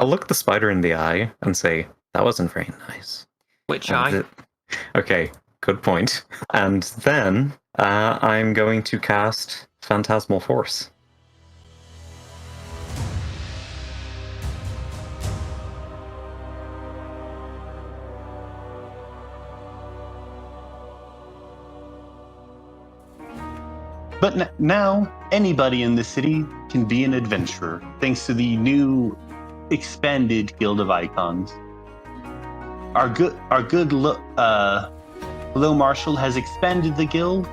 I'll look the spider in the eye and say, that wasn't very nice. Which And eye? Okay, good point. And then I'm going to cast Phantasmal Force. But now, anybody in the city can be an adventurer, thanks to the new expanded Guild of Icons. Our good Low Marshal has expanded the guild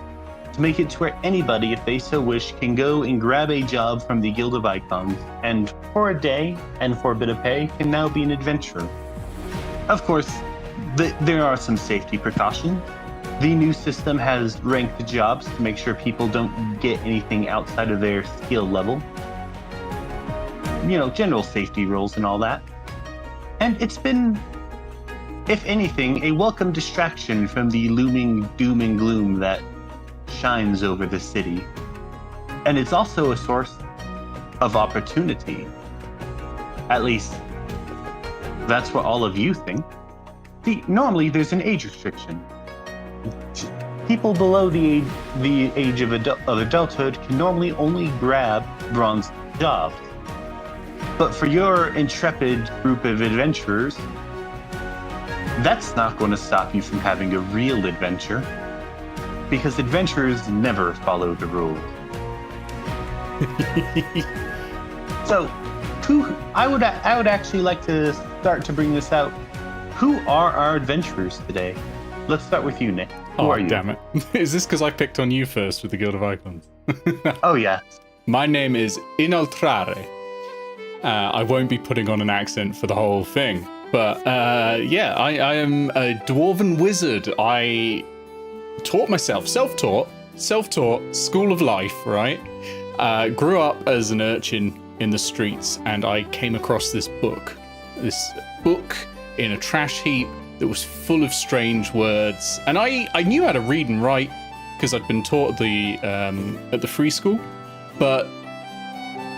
to make it to where anybody, if they so wish, can go and grab a job from the Guild of Icons, and for a day and for a bit of pay, can now be an adventurer. Of course, there are some safety precautions. The new system has ranked jobs to make sure people don't get anything outside of their skill level. You know, general safety rules and all that. And it's been, if anything, a welcome distraction from the looming doom and gloom that shines over the city. And it's also a source of opportunity. At least, that's what all of you think. See, normally there's an age restriction. People below the age of adulthood can normally only grab bronze jobs. But for your intrepid group of adventurers, that's not going to stop you from having a real adventure, because adventurers never follow the rules. So, I would actually like to start to bring this out. Who are our adventurers today? Let's start with you, Nick. Who are you? Damn it. Is this because I picked on you first with the Guild of Icons? Oh, yeah. My name is Inoltrare. I won't be putting on an accent for the whole thing. But, I am a dwarven wizard. I taught myself, self-taught, school of life, right? Grew up as an urchin in the streets, and I came across this book in a trash heap that was full of strange words. And I knew how to read and write because I'd been taught at the free school, but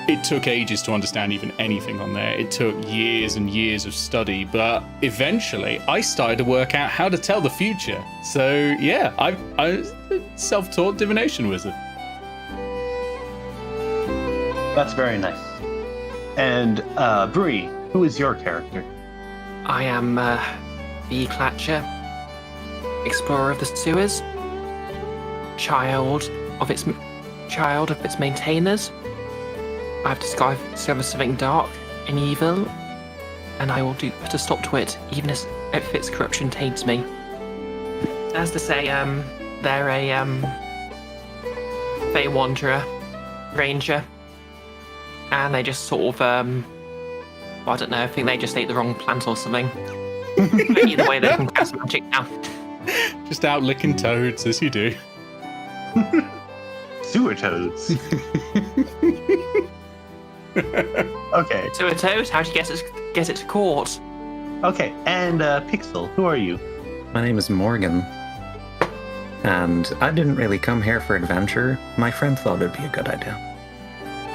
it took ages to understand even anything on there. It took years and years of study, but eventually I started to work out how to tell the future. So yeah, I'm a self-taught divination wizard. That's very nice. And Bree, who is your character? I am the Clatcher, explorer of the sewers, child of its maintainers. I've discovered something dark and evil, and I will put a stop to it, even if its corruption taints me. As to say, they're a Fey Wanderer, Ranger, and they just sort of, I don't know, I think they just ate the wrong plant or something. But either way, they can cast magic now. Just out licking toads, as you do. Sewer toads. Okay. Sewer toads? How'd you get it to court? Okay, and Pixel, who are you? My name is Morgan. And I didn't really come here for adventure. My friend thought it'd be a good idea.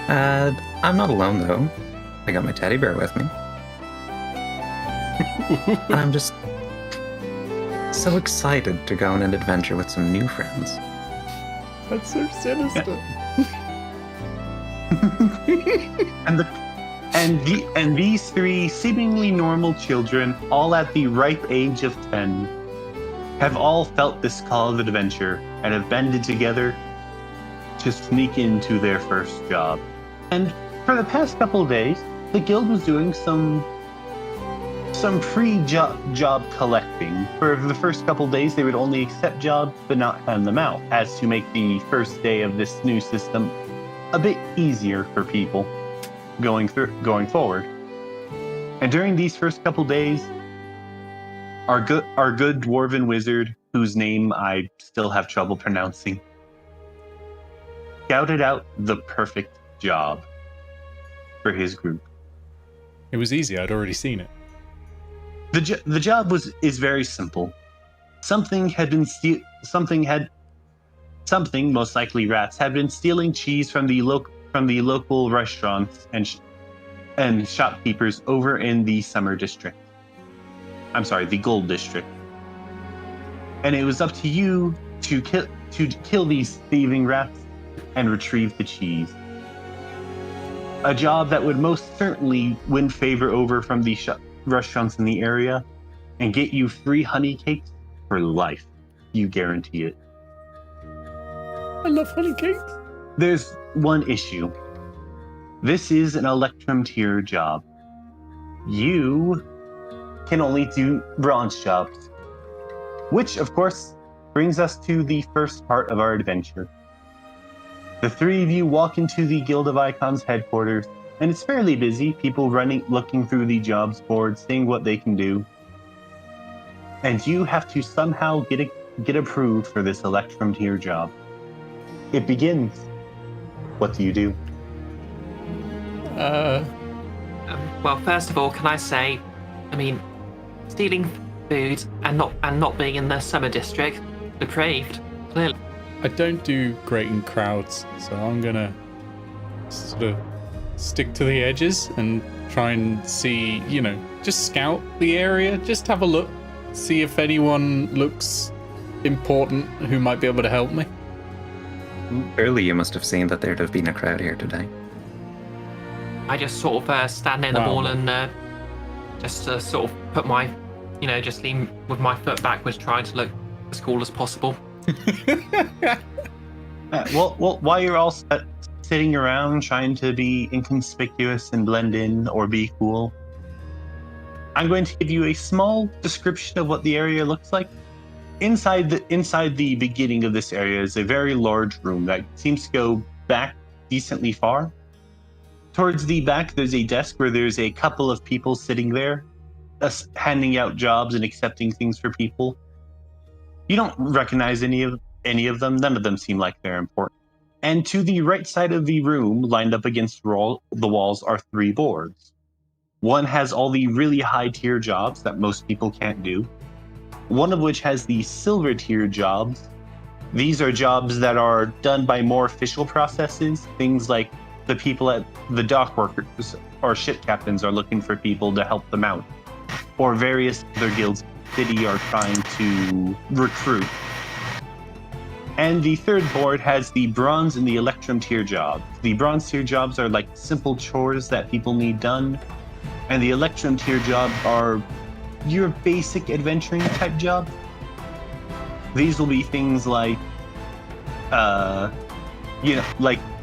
I'm not alone, though. I got my teddy bear with me. And I'm just so excited to go on an adventure with some new friends. That's so sinister. and these three seemingly normal children, all at the ripe age of 10, have all felt this call of adventure and have banded together to sneak into their first job. And for the past couple of days, the guild was doing some pre-job collecting. For the first couple of days, they would only accept jobs but not hand them out, as to make the first day of this new system a bit easier for people going forward. And during these first couple days, our good dwarven wizard, whose name I still have trouble pronouncing, scouted out the perfect job for his group. It was easy. I'd already seen it. The job is very simple. Something, most likely rats, had been stealing cheese from the local restaurants and shopkeepers over in the Summer District. I'm sorry, the Gold District. And it was up to you to kill these thieving rats and retrieve the cheese. A job that would most certainly win favor over from the restaurants in the area and get you free honey cakes for life. You guarantee it. I love honey cakes. There's one issue. This is an Electrum tier job. You can only do bronze jobs. Which, of course, brings us to the first part of our adventure. The three of you walk into the Guild of Icons headquarters, and it's fairly busy, people looking through the jobs board, seeing what they can do. And you have to somehow get approved for this Electrum tier job. It begins. What do you do? Well, first of all, can I say, stealing food and not being in the Summer District, depraved, clearly. I don't do great in crowds, so I'm gonna sort of stick to the edges and try and see, just scout the area, just have a look, see if anyone looks important who might be able to help me. Surely you must have seen that there'd have been a crowd here today. I just sort of stand in the wall and just sort of put my, just lean with my foot backwards, trying to look as cool as possible. Well, while you're all sitting around trying to be inconspicuous and blend in or be cool, I'm going to give you a small description of what the area looks like. Inside the beginning of this area is a very large room that seems to go back decently far. Towards the back, there's a desk where there's a couple of people sitting there, handing out jobs and accepting things for people. You don't recognize any of them. None of them seem like they're important. And to the right side of the room, lined up against the walls, are three boards. One has all the really high tier jobs that most people can't do. One of which has the silver tier jobs. These are jobs that are done by more official processes. Things like the people at the dock workers or ship captains are looking for people to help them out. Or various other guilds in the city are trying to recruit. And the third board has the bronze and the Electrum tier jobs. The bronze tier jobs are like simple chores that people need done. And the Electrum tier jobs are your basic adventuring type jobs. These will be things like,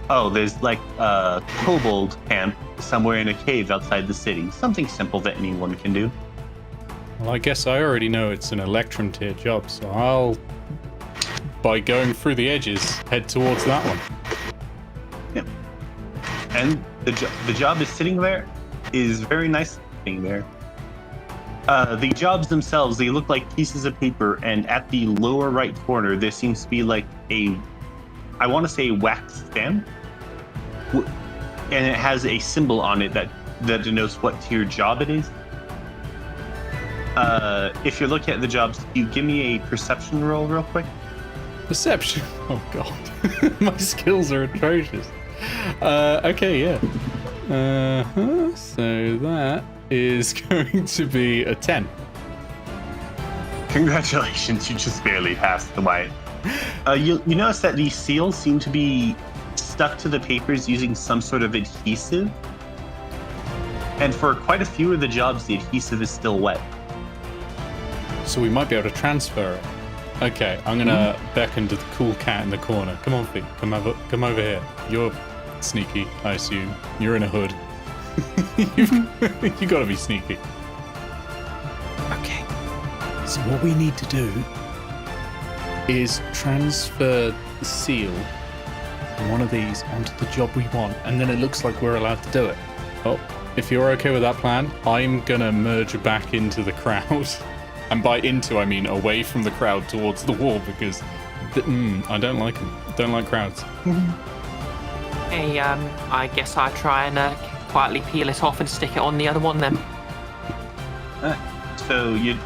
there's like a kobold camp somewhere in a cave outside the city. Something simple that anyone can do. Well, I guess I already know it's an Electrum tier job, so I'll, by going through the edges, head towards that one. Yep. And the job is sitting there, is very nice sitting there. The jobs themselves, they look like pieces of paper, and at the lower right corner, there seems to be like I want to say wax stamp, and it has a symbol on it that denotes what tier job it is. If you're looking at the jobs, you give me a perception roll real quick. Perception? Oh god. My skills are atrocious. Okay, yeah. So that is going to be a 10. Congratulations, you just barely passed the white. You notice that these seals seem to be stuck to the papers using some sort of adhesive. And for quite a few of the jobs, the adhesive is still wet. So we might be able to transfer it. Okay, I'm gonna beckon to the cool cat in the corner. Come on, Fee, come over here. You're sneaky, I assume. You're in a hood. You gotta be sneaky. Okay. So what we need to do is transfer the seal from one of these onto the job we want, and then it looks like we're allowed to do it. Oh, if you're okay with that plan, I'm gonna merge back into the crowd. And by into, I mean away from the crowd towards the wall, because I don't like them. Don't like crowds. Hey, I guess I'll try and quietly peel it off and stick it on the other one then. So you,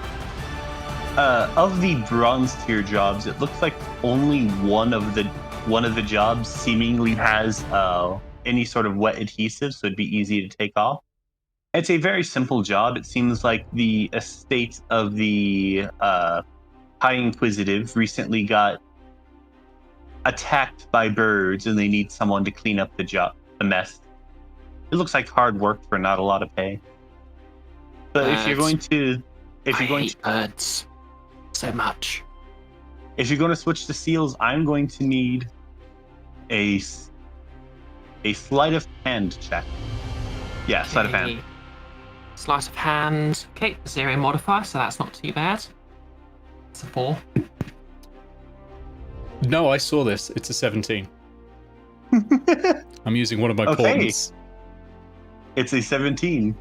of the bronze tier jobs, it looks like only one of the jobs seemingly has any sort of wet adhesive, so it'd be easy to take off. It's a very simple job. It seems like the estate of the High Inquisitive recently got attacked by birds, and they need someone to clean up the mess. It looks like hard work for not a lot of pay. But if you're going to, I hate birds so much. if you're going to switch to seals, I'm going to need a sleight of hand check. Yeah, sleight of hand. Sleight of hand. Okay, 0 modifier, so that's not too bad. It's a 4. No, I saw this. It's a 17. I'm using one of my Okay. portents. It's a 17.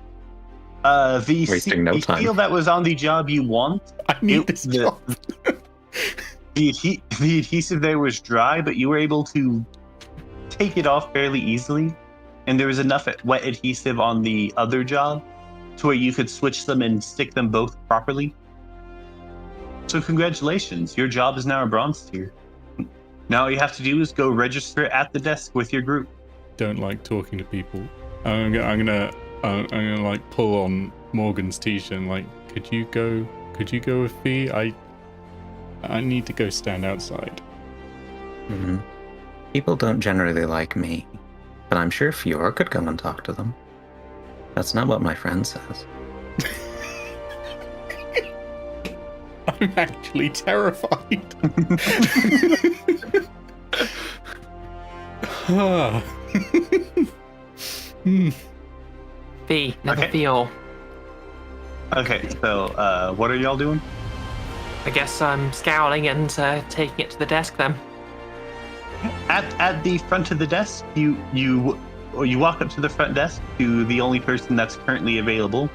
Wasting no the time. seal that was on the job you want, I need this job. the adhesive there was dry, but you were able to take it off fairly easily. And there was enough wet adhesive on the other job to where you could switch them and stick them both properly. So congratulations, your job is now a bronze tier. Now all you have to do is go register at the desk with your group. Don't like talking to people. I'm gonna like pull on Morgan's t-shirt and like, could you go with me? I need to go stand outside. Hmm. People don't generally like me, but I'm sure Fiora could come and talk to them. That's not what my friend says. I'm actually terrified. V, never Okay. feel. Okay, so what are y'all doing? I guess I'm scowling and taking it to the desk then. At the front of the desk, you walk up to the front desk to the only person that's currently available,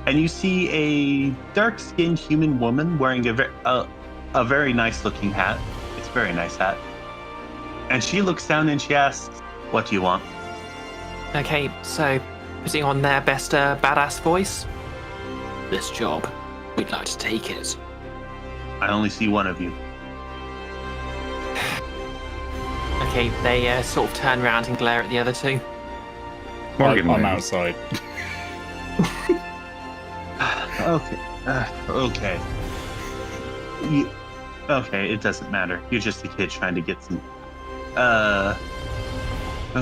and you see a dark-skinned human woman wearing a very nice-looking hat. It's a very nice hat. And she looks down and she asks, "What do you want?" Okay, so putting on their best badass voice. This job, we'd like to take it. I only see one of you. Okay, they sort of turn around and glare at the other two. Morgan I'm wins. outside. Okay. Okay. Okay, it doesn't matter. You're just a kid trying to get some.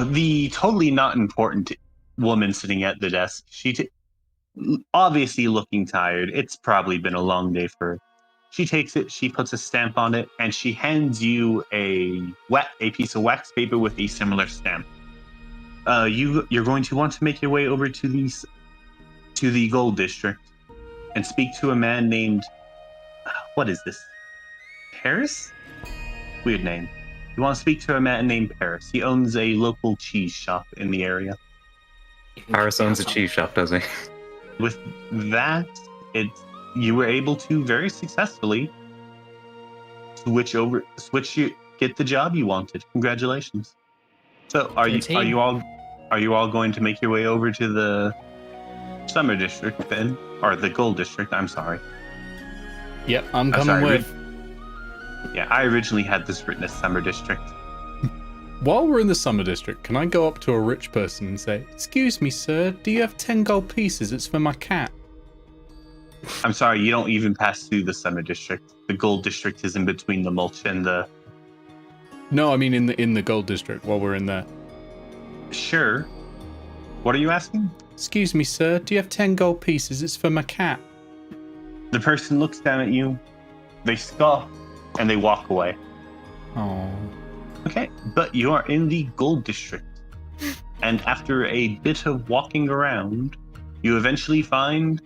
The totally not important woman sitting at the desk. Obviously looking tired. It's probably been a long day for her. She takes it, she puts a stamp on it, and she hands you a piece of wax paper with a similar stamp. You're going to want to make your way over to the Gold District and speak to a man named, what is this? Paris? Weird name. You want to speak to a man named Paris. He owns a local cheese shop in the area. Paris owns a cheese shop, does he? With that, you were able to very successfully get the job you wanted. Congratulations. So are you all going to make your way over to the Summer District then? Or the Gold District, I'm sorry. Yep, I'm coming sorry, with. Yeah, I originally had this written as Summer District. While we're in the Summer District, can I go up to a rich person and say, "Excuse me, sir, do you have 10 gold pieces? It's for my cat." I'm sorry, you don't even pass through the Summer District. The Gold District is in between the mulch and the... No, I mean in the Gold District while we're in there. Sure. What are you asking? "Excuse me, sir, do you have 10 gold pieces? It's for my cat." The person looks down at you, they scoff, and they walk away. Oh. Okay, but you are in the Gold District. And after a bit of walking around, you eventually find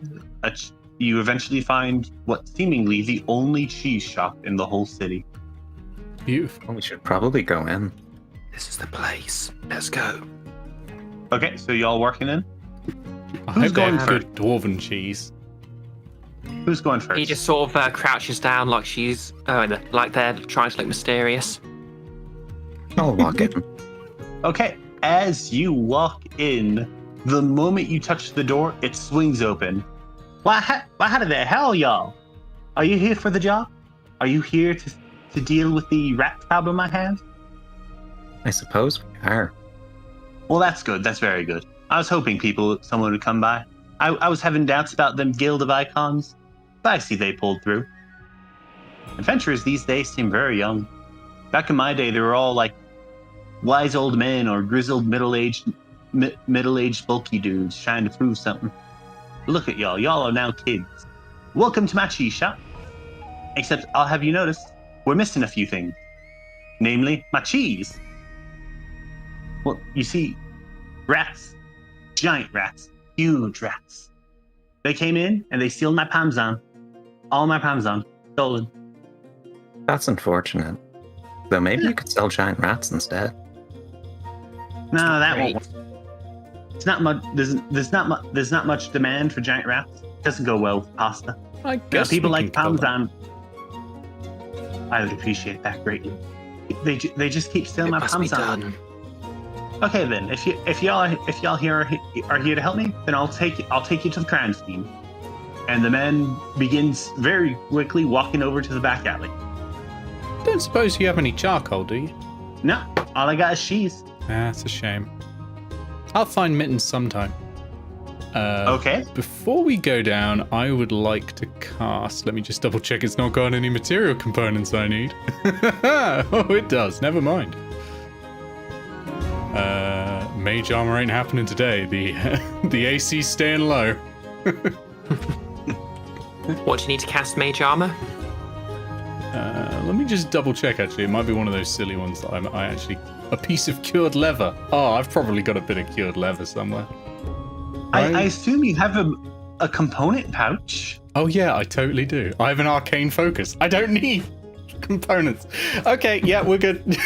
what seemingly the only cheese shop in the whole city. Beautiful. Well, we should probably go in. This is the place. Let's go. Okay, so y'all working in? I Who's hope they going have good dwarven cheese. Who's going first? He just sort of crouches down like like they're trying to look mysterious. I'll walk in. Okay, as you walk in, the moment you touch the door, it swings open. How the hell, y'all? Are you here for the job? Are you here to deal with the rat problem I have? I suppose we are. Well, that's good. That's very good. I was hoping someone would come by. I was having doubts about them Guild of Icons, but I see they pulled through. Adventurers these days seem very young. Back in my day, they were all like wise old men or grizzled middle-aged bulky dudes trying to prove something. Look at y'all. Y'all are now kids. Welcome to my cheese shop. Except I'll have you notice, we're missing a few things. Namely, my cheese. Well, you see, rats. Giant rats. Huge rats. They came in and they steal my parmesan. All my parmesan. Stolen. That's unfortunate. Though maybe you could sell giant rats instead. No, that won't work. It's not much. There's not much demand for giant rats. It doesn't go well with pasta. I guess People we like can kill them. parmesan. I would appreciate that greatly. They just keep stealing my It must be parmesan. done. Okay then, if y'all here are here to help me, then I'll take you to the crime scene. And the man begins very quickly walking over to the back alley. Don't suppose you have any charcoal, do you? No, all I got is cheese. That's a shame. I'll find mittens sometime. Okay. Before we go down, I would like to cast. Let me just double check it's not got any material components I need. Oh, it does. Never mind. Mage armor ain't happening today. The AC's staying low. What do you need to cast mage armor? Let me just double check. Actually, it might be one of those silly ones that I actually. A piece of cured leather. Oh, I've probably got a bit of cured leather somewhere. I assume you have a component pouch. Oh yeah, I totally do. I have an arcane focus. I don't need components. Okay, yeah, we're good.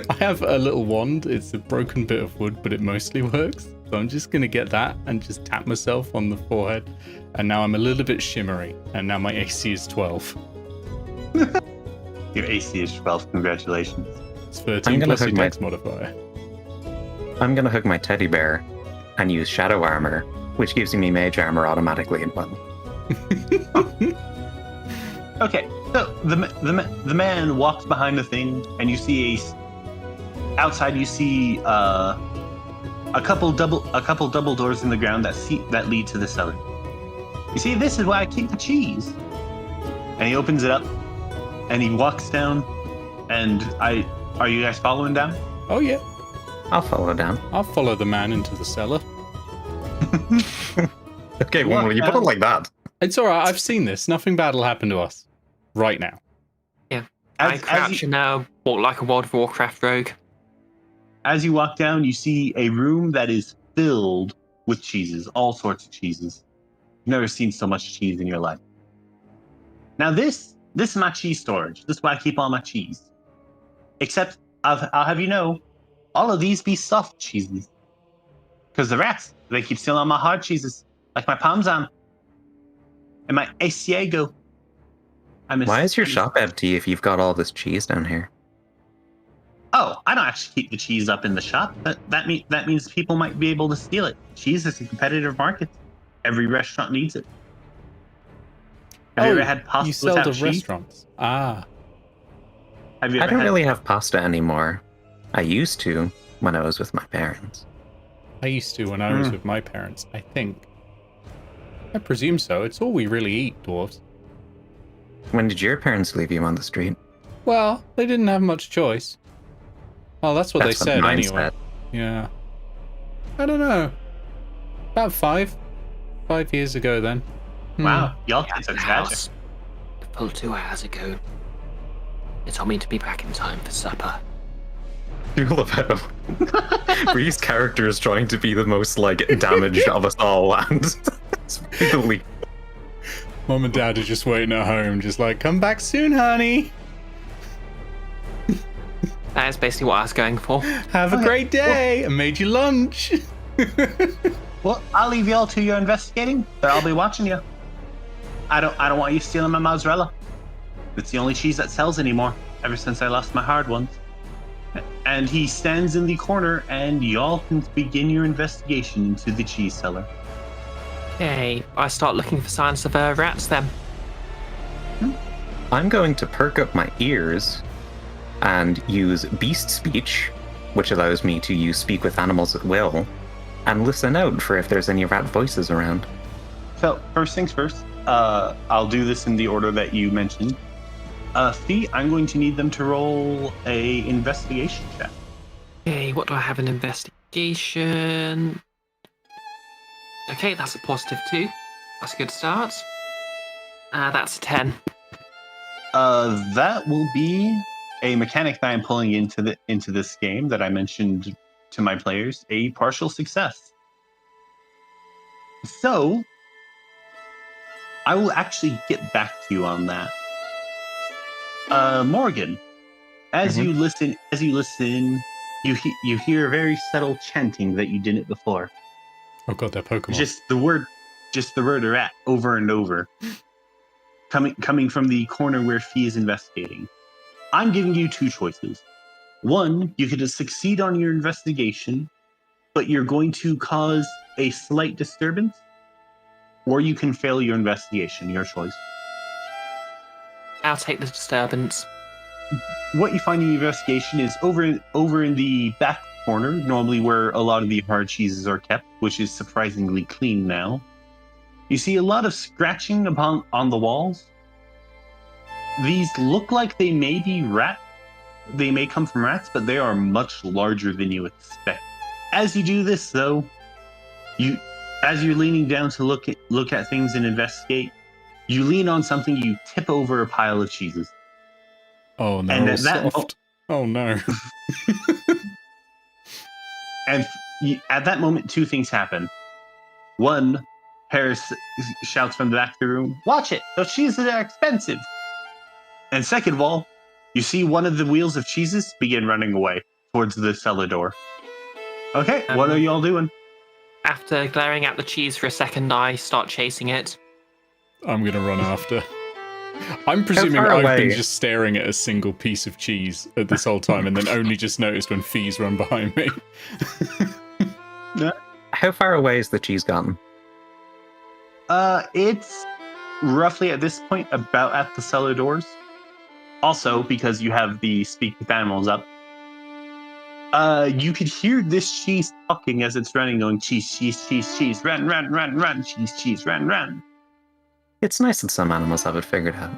I have a little wand. It's a broken bit of wood, but it mostly works. So I'm just going to get that and just tap myself on the forehead. And now I'm a little bit shimmery. And now my AC is 12. Your AC is 12. Congratulations. It's 13 plus your dex modifier. I'm gonna hook my teddy bear and use shadow armor, which gives me mage armor automatically as well. Okay, so the man walks behind the thing, and you see outside. You see a couple double doors in the ground that lead to the cellar. You see, this is where I keep the cheese. And he opens it up, and he walks down, and Are you guys following down? Oh yeah. I'll follow down. I'll follow the man into the cellar. Okay, well, when you put it like that. It's alright, I've seen this. Nothing bad will happen to us. Right now. Yeah. I crouch and now walk like a World of Warcraft rogue. As you walk down, you see a room that is filled with cheeses, all sorts of cheeses. You've never seen so much cheese in your life. Now this is my cheese storage. This is where I keep all my cheese. Except, I'll have you know, all of these be soft cheeses. Because the rats, they keep stealing all my hard cheeses, like my parmesan and my asiago. Why is your shop empty if you've got all this cheese down here? Oh, I don't actually keep the cheese up in the shop. That means people might be able to steal it. Cheese is a competitive market. Every restaurant needs it. Have you ever had pasta you sell without to cheese? restaurants. Ah. Have you I ever don't had... really have pasta anymore. I used to when I was with my parents. I used to when I was with my parents, I think. I presume so. It's all we really eat, dwarves. When did your parents leave you on the street? Well, they didn't have much choice. Oh, that's what they said mine anyway. said. Yeah. I don't know. About 5 years ago then. Wow, y'all kids are tragic. House. A full 2 hours ago. They told me to be back in time for supper. Feel of how Bree's character is trying to be the most like damaged of us all, and it's really. Mom and Dad are just waiting at home, just like, come back soon, honey. That is basically what I was going for. Have a great day. I made you lunch. Well, I'll leave y'all to your investigating, but I'll be watching you. I don't want you stealing my mozzarella. It's the only cheese that sells anymore, ever since I lost my hard ones. And he stands in the corner, and y'all can begin your investigation into the cheese cellar. Okay, I start looking for signs of rats then. I'm going to perk up my ears and use beast speech, which allows me to use speak with animals at will, and listen out for if there's any rat voices around. So, first things first, I'll do this in the order that you mentioned. Fee, I'm going to need them to roll a investigation check. Okay, what do I have in investigation? Okay, that's a +2. That's a good start. That's a 10. That will be a mechanic that I'm pulling into this game that I mentioned to my players, a partial success. So, I will actually get back to you on that. Morgan, as you listen, you hear a very subtle chanting that you didn't before. Oh god, they're Pokemon. Just the word rat over and over. Coming from the corner where Fee is investigating. I'm giving you two choices. One, you could succeed on your investigation, but you're going to cause a slight disturbance, or you can fail your investigation, your choice. I'll take the disturbance. What you find in your investigation is over in the back corner, normally where a lot of the hard cheeses are kept, which is surprisingly clean now. You see a lot of scratching on the walls. These look like they may be rat. They may come from rats, but they are much larger than you expect. As you do this, though, as you're leaning down to look at things and investigate, you lean on something. You tip over a pile of cheeses. Oh no! And Soft. Oh no! And at that moment, two things happen. One, Paris shouts from the back of the room, "Watch it! Those cheeses are expensive!" And second of all, you see one of the wheels of cheeses begin running away towards the cellar door. Okay, what are y'all doing? After glaring at the cheese for a second, I start chasing it. I'm gonna run after. I'm presuming far I've away? been just staring at a single piece of cheese at this whole time and then only just noticed when Fee's run behind me. How far away is the cheese gotten? It's roughly at this point about at the cellar doors. Also, because you have the speak with animals up, you could hear this cheese talking as it's running, going cheese, cheese, cheese, cheese, run, run, run, run, cheese, cheese, run, run. It's nice that some animals have it figured out.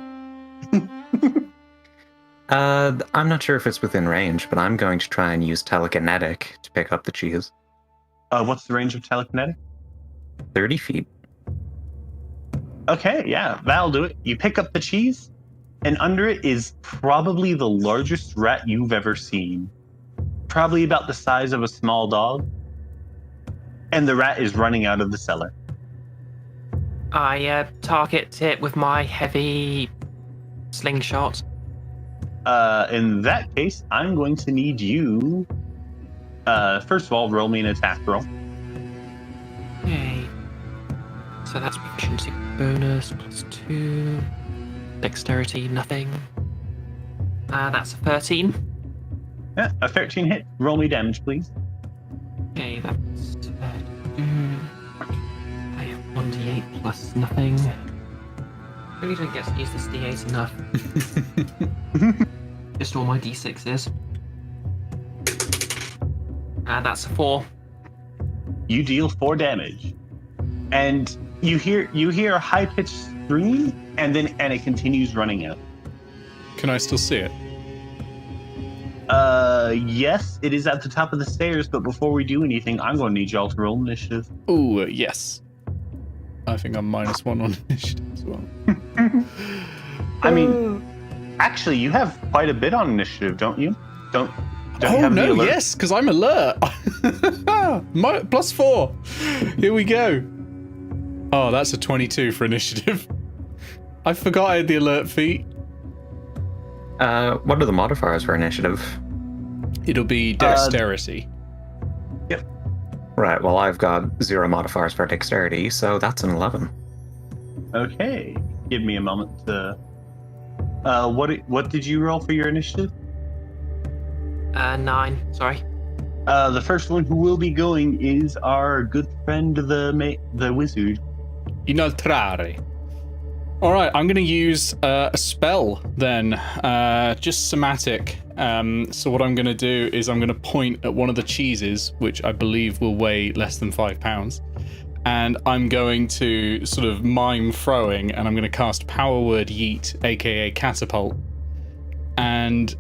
I'm not sure if it's within range, but I'm going to try and use telekinetic to pick up the cheese. What's the range of telekinetic? 30 feet. Okay, yeah, that'll do it. You pick up the cheese, and under it is probably the largest rat you've ever seen. Probably about the size of a small dog. And the rat is running out of the cellar. I target it with my heavy slingshot. In that case, I'm going to need you. First of all, roll me an attack roll. Okay. So that's proficiency bonus +2. Dexterity, nothing. That's a 13. Yeah, a 13 hit. Roll me damage, please. Okay, that's 2. I have 1d8 plus nothing. Really don't get to use this d8 enough. Just all my d6s. That's a 4. You deal 4 damage, and you hear a high pitched scream, and it continues running out. Can I still see it? Yes, it is at the top of the stairs. But before we do anything, I'm going to need y'all to roll initiative. Ooh, yes. I think I'm -1 on initiative as well. I mean, actually, you have quite a bit on initiative, don't you? Don't you Oh have the no, alert? yes, because I'm alert. +4. Here we go. Oh, that's a 22 for initiative. I forgot I had the alert feat. What are the modifiers for initiative? It'll be dexterity. Right, well, I've got 0 modifiers for dexterity, so that's an 11. Okay, give me a moment to. What did you roll for your initiative? 9, sorry. The first one who will be going is our good friend, the wizard. Inoltrare. All right, I'm going to use a spell then, just somatic. So what I'm going to do is I'm going to point at one of the cheeses, which I believe will weigh less than 5 pounds, and I'm going to sort of mime throwing, and I'm going to cast Power Word Yeet, aka Catapult, and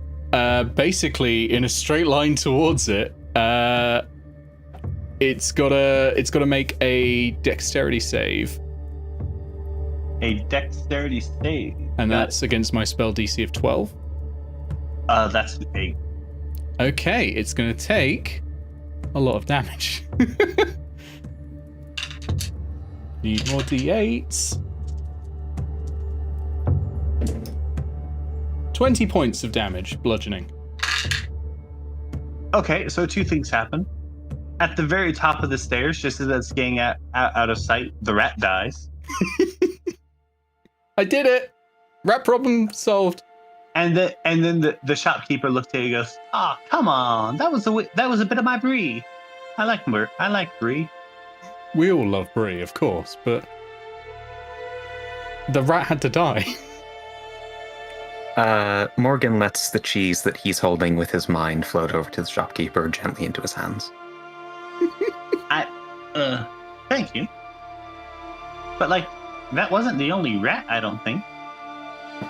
basically in a straight line towards it. It's got to make a Dexterity save. A Dexterity save. And that's against my spell DC of 12. That's an 8. Okay, it's going to take a lot of damage. Need more D8s. 20 points of damage, bludgeoning. Okay, so 2 things happen. At the very top of the stairs, just as it's getting out of sight, the rat dies. I did it! Rat problem solved. And then the shopkeeper looks at you and goes, "Ah, oh, come on, that was a bit of my brie. I like brie." We all love brie, of course, but the rat had to die. Morgan lets the cheese that he's holding with his mind float over to the shopkeeper gently into his hands. Thank you. But that wasn't the only rat, I don't think.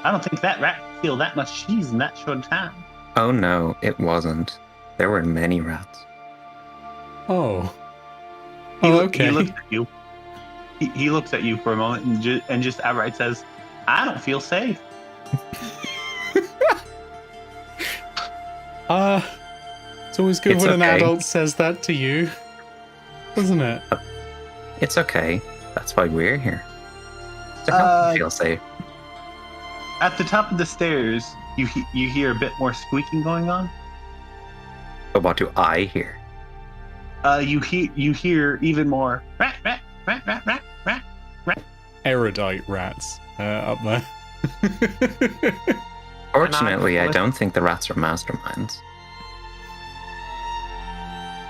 I don't think that rat could steal that much cheese in that short time. Oh no, it wasn't. There were many rats. Oh. Okay. He looks at you. He looks at you for a moment and just outright says, "I don't feel safe." It's always good when an adult says that to you, isn't it? It's okay. That's why we're here. To help you feel safe. At the top of the stairs, you hear a bit more squeaking going on. But what do I hear? You hear even more rat, rat, rat, rat, rat, rat, rat. Erudite rats up there. Fortunately, I don't think the rats are masterminds.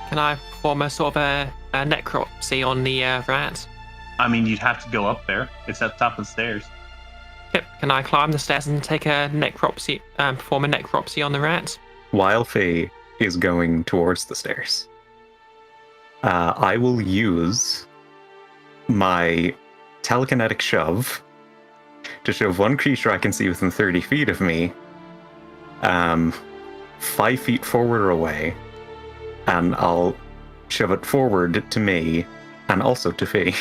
Can I perform a sort of a necropsy on the rat? I mean, you'd have to go up there. It's at the top of the stairs. Yep. Can I climb the stairs and take a necropsy, perform a necropsy on the rat? While Faye is going towards the stairs, I will use my telekinetic shove to shove one creature I can see within 30 feet of me, 5 feet forward or away, and I'll shove it forward to me and also to Faye.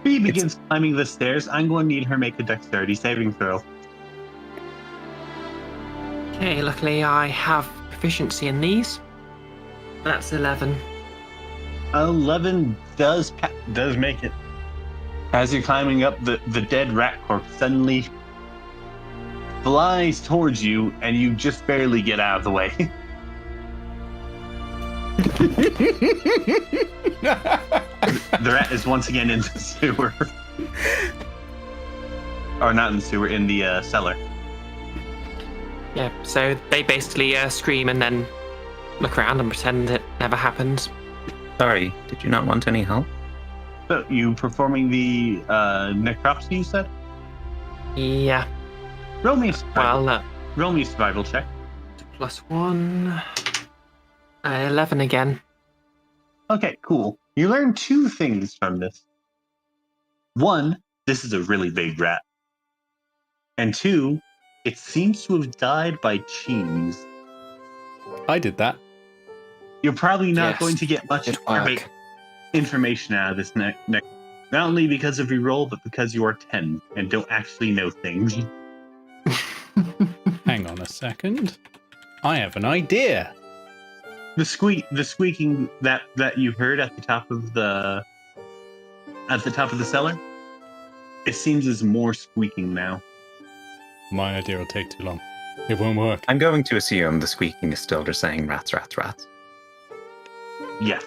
Fee begins climbing the stairs. I'm going to need her make a dexterity saving throw. Okay, luckily I have proficiency in these. That's 11. 11 does make it. As you're climbing up, the dead rat corpse suddenly flies towards you, and you just barely get out of the way. The rat is once again in the sewer. Or not in the sewer, in the cellar. Yeah, so they basically scream and then look around and pretend it never happened. Sorry, did you not want any help? So, you performing the necropsy, you said? Yeah. Roll me a survival, Well, roll me a survival check. +1. 11 again. Okay, cool. You learn 2 things from this. 1, this is a really big rat. And 2, it seems to have died by cheese. I did that. You're probably not Yes, going to get much good work. information out of this next. Not only because of your roll, but because you are 10 and don't actually know things. Hang on a second. I have an idea. The squeaking that you heard at the top of the cellar, it seems is more squeaking now. My idea will take too long. It won't work. I'm going to assume the squeaking is still just saying rats, rats, rats. Yes,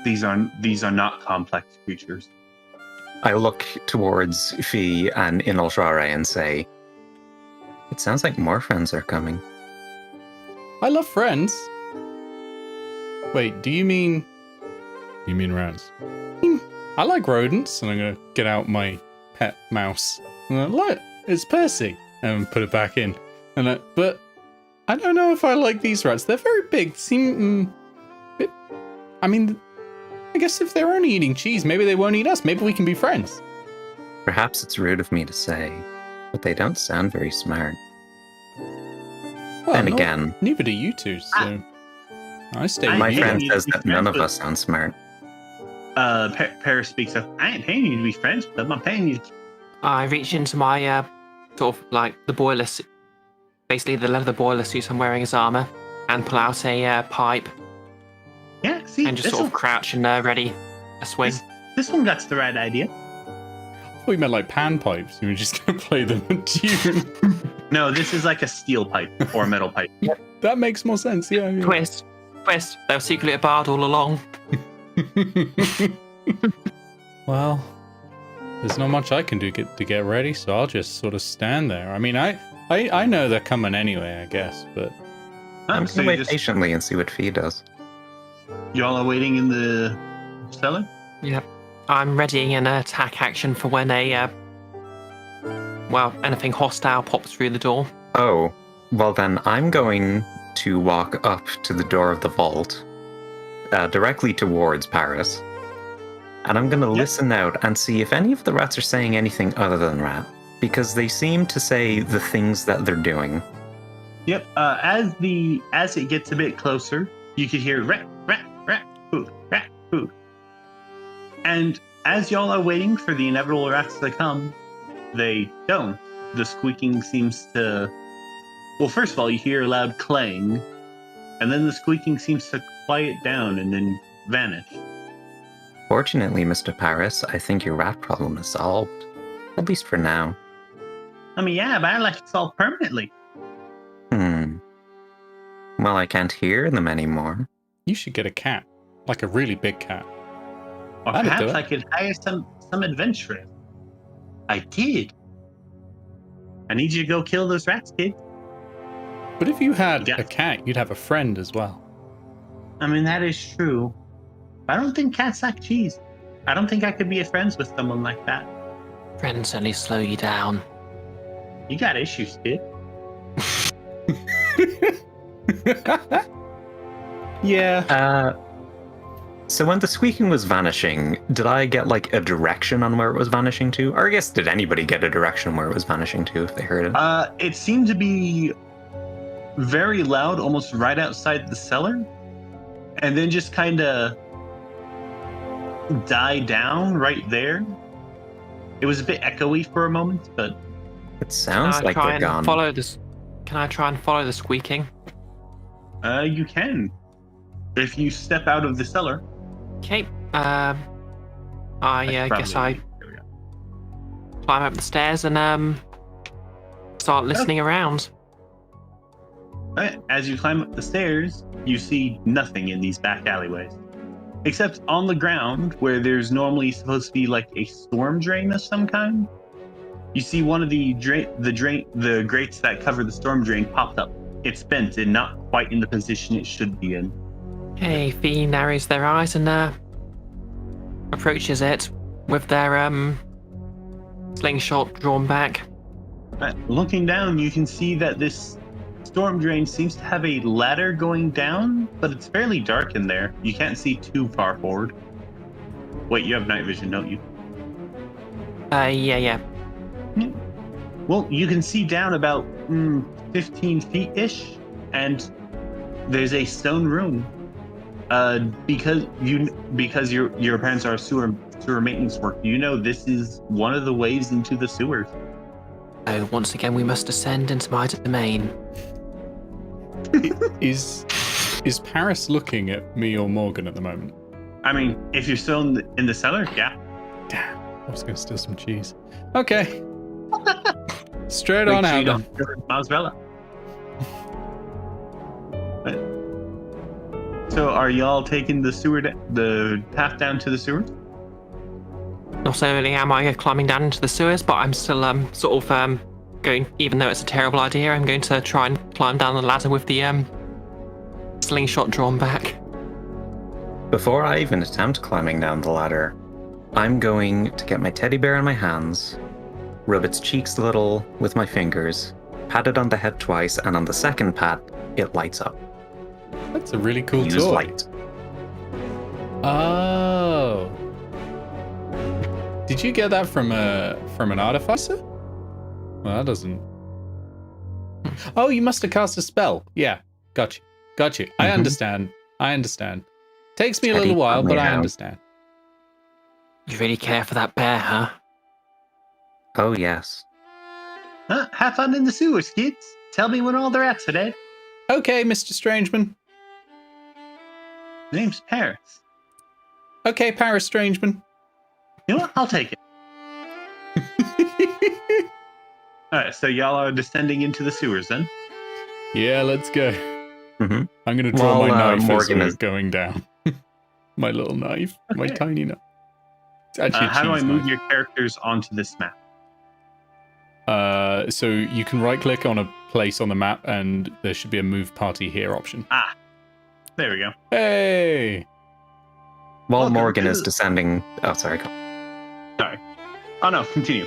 these are not complex creatures. I look towards Fee and Inoltrare and say, "It sounds like more friends are coming." I love friends. Wait, do you mean rats? I like rodents, and I'm gonna get out my pet mouse. And I'm like, look, it's Percy. And put it back in. And but I don't know if I like these rats. They're very big. Seem bit, I mean, I guess if they're only eating cheese, maybe they won't eat us. Maybe we can be friends. Perhaps it's rude of me to say, but they don't sound very smart. Well, and again, neither do you two, so I stay with my you. friend says that none of us sound smart. Paris speaks up. I ain't paying you to be friends with them. I'm paying you. I reach into my sort of like the boiler, basically the leather boiler suit I'm wearing as armor, and pull out a pipe Yeah, see, and just sort of crouch and ready a swing. This one got the right idea. I thought you meant like pan pipes. You were just going to play them a tune. No, this is like a steel pipe or a metal pipe. That makes more sense, yeah. Twist. They were secretly a bard all along. Well, there's not much I can do to get ready, so I'll just sort of stand there. I mean, I know they're coming anyway, I guess, but... I'm So going to you wait patiently and see what Fee does. y'all are waiting in the cellar? Yep. I'm readying an attack action for when anything hostile pops through the door. Oh, well then I'm going to walk up to the door of the vault, directly towards Paris. And I'm going to listen out and see if any of the rats are saying anything other than rat. Because they seem to say the things that they're doing. Yep. As it gets a bit closer, you could hear rat, poo, rat, poo. And as y'all are waiting for the inevitable rats to come, they don't. The squeaking seems to... Well, first of all, you hear a loud clang, and then the squeaking seems to quiet down and then vanish. Fortunately, Mr. Paris, I think your rat problem is solved. At least for now. I mean, yeah, but I like it solved permanently. Well, I can't hear them anymore. You should get a cat. Like a really big cat. Or That'd do perhaps it. I could hire some adventurers. I did. I need you to go kill those rats, kid. But if you had Yeah. a cat, you'd have a friend as well. I mean, that is true. I don't think cats like cheese. I don't think I could be friends with someone like that. Friends only slow you down. You got issues, kid. Yeah. So when the squeaking was vanishing, did I get like a direction on where it was vanishing to? Or I guess did anybody get a direction where it was vanishing to if they heard it? It seemed to be very loud, almost right outside the cellar, and then just kind of die down right there. It was a bit echoey for a moment, but It sounds like they're gone. Can I try and follow the squeaking? you can. If you step out of the cellar. Okay. I guess I There we go. climb up the stairs and start listening around. Alright, as you climb up the stairs, you see nothing in these back alleyways. Except on the ground, where there's normally supposed to be like a storm drain of some kind. You see one of the grates that cover the storm drain popped up. It's bent and not quite in the position it should be in. Okay, Fee narrows their eyes and approaches it with their slingshot drawn back. Looking down, you can see that this storm drain seems to have a ladder going down, but it's fairly dark in there. You can't see too far forward. Wait, you have night vision, don't you? Yeah. Well, you can see down about 15 feet-ish, and there's a stone room. Because your parents are sewer maintenance work, you know this is one of the ways into the sewers. Oh, once again, we must descend into my domain. Is Paris looking at me or Morgan at the moment? I mean, if you're still in the cellar, yeah. Damn, I was going to steal some cheese. Okay. Straight on out then. Mozzarella. So, are y'all taking the path down to the sewer? Not only am I climbing down into the sewers, but I'm still sort of going. Even though it's a terrible idea, I'm going to try and climb down the ladder with the slingshot drawn back. Before I even attempt climbing down the ladder, I'm going to get my teddy bear in my hands, rub its cheeks a little with my fingers, pat it on the head twice, and on the second pat, it lights up. That's a really cool Use toy. light. Oh. Did you get that from an artificer? Well, that doesn't. Oh, you must have cast a spell. Yeah, got you. I understand. Takes me a little while, but I understand. You really care for that bear, huh? Oh, yes. Have fun in the sewers, kids. Tell me when all the rats are dead. Okay, Mr. Strangeman. The name's Paris. Okay, Paris Strangeman. You know what? I'll take it. Alright, so y'all are descending into the sewers then? Yeah, let's go. Mm-hmm. I'm going to draw my knife Morgan as is we're going down. My little knife. My Okay. tiny knife. It's actually a How do I cheese move knife. your characters onto this map? So you can right-click on a place on the map, and there should be a Move Party Here option. There we go. Hey! While Welcome Morgan to is the- descending. Oh, sorry. Sorry. Oh no, continue.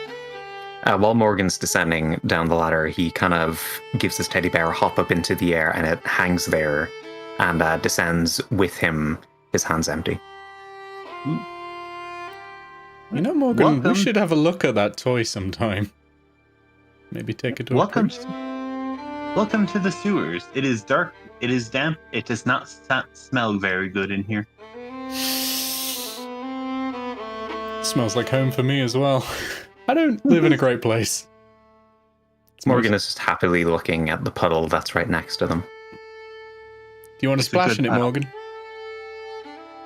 While Morgan's descending down the ladder, he kind of gives his teddy bear a hop up into the air, and it hangs there and descends with him, his hands empty. You know, Morgan, we Welcome. should have a look at that toy sometime. Maybe take it to a Welcome priest. Welcome to the sewers. It is dark. It is damp. It does not smell very good in here. Smells like home for me as well. I don't live in a great place. Morgan is just happily looking at the puddle that's right next to them. Do you want to It's a splash good in it, puddle. Morgan?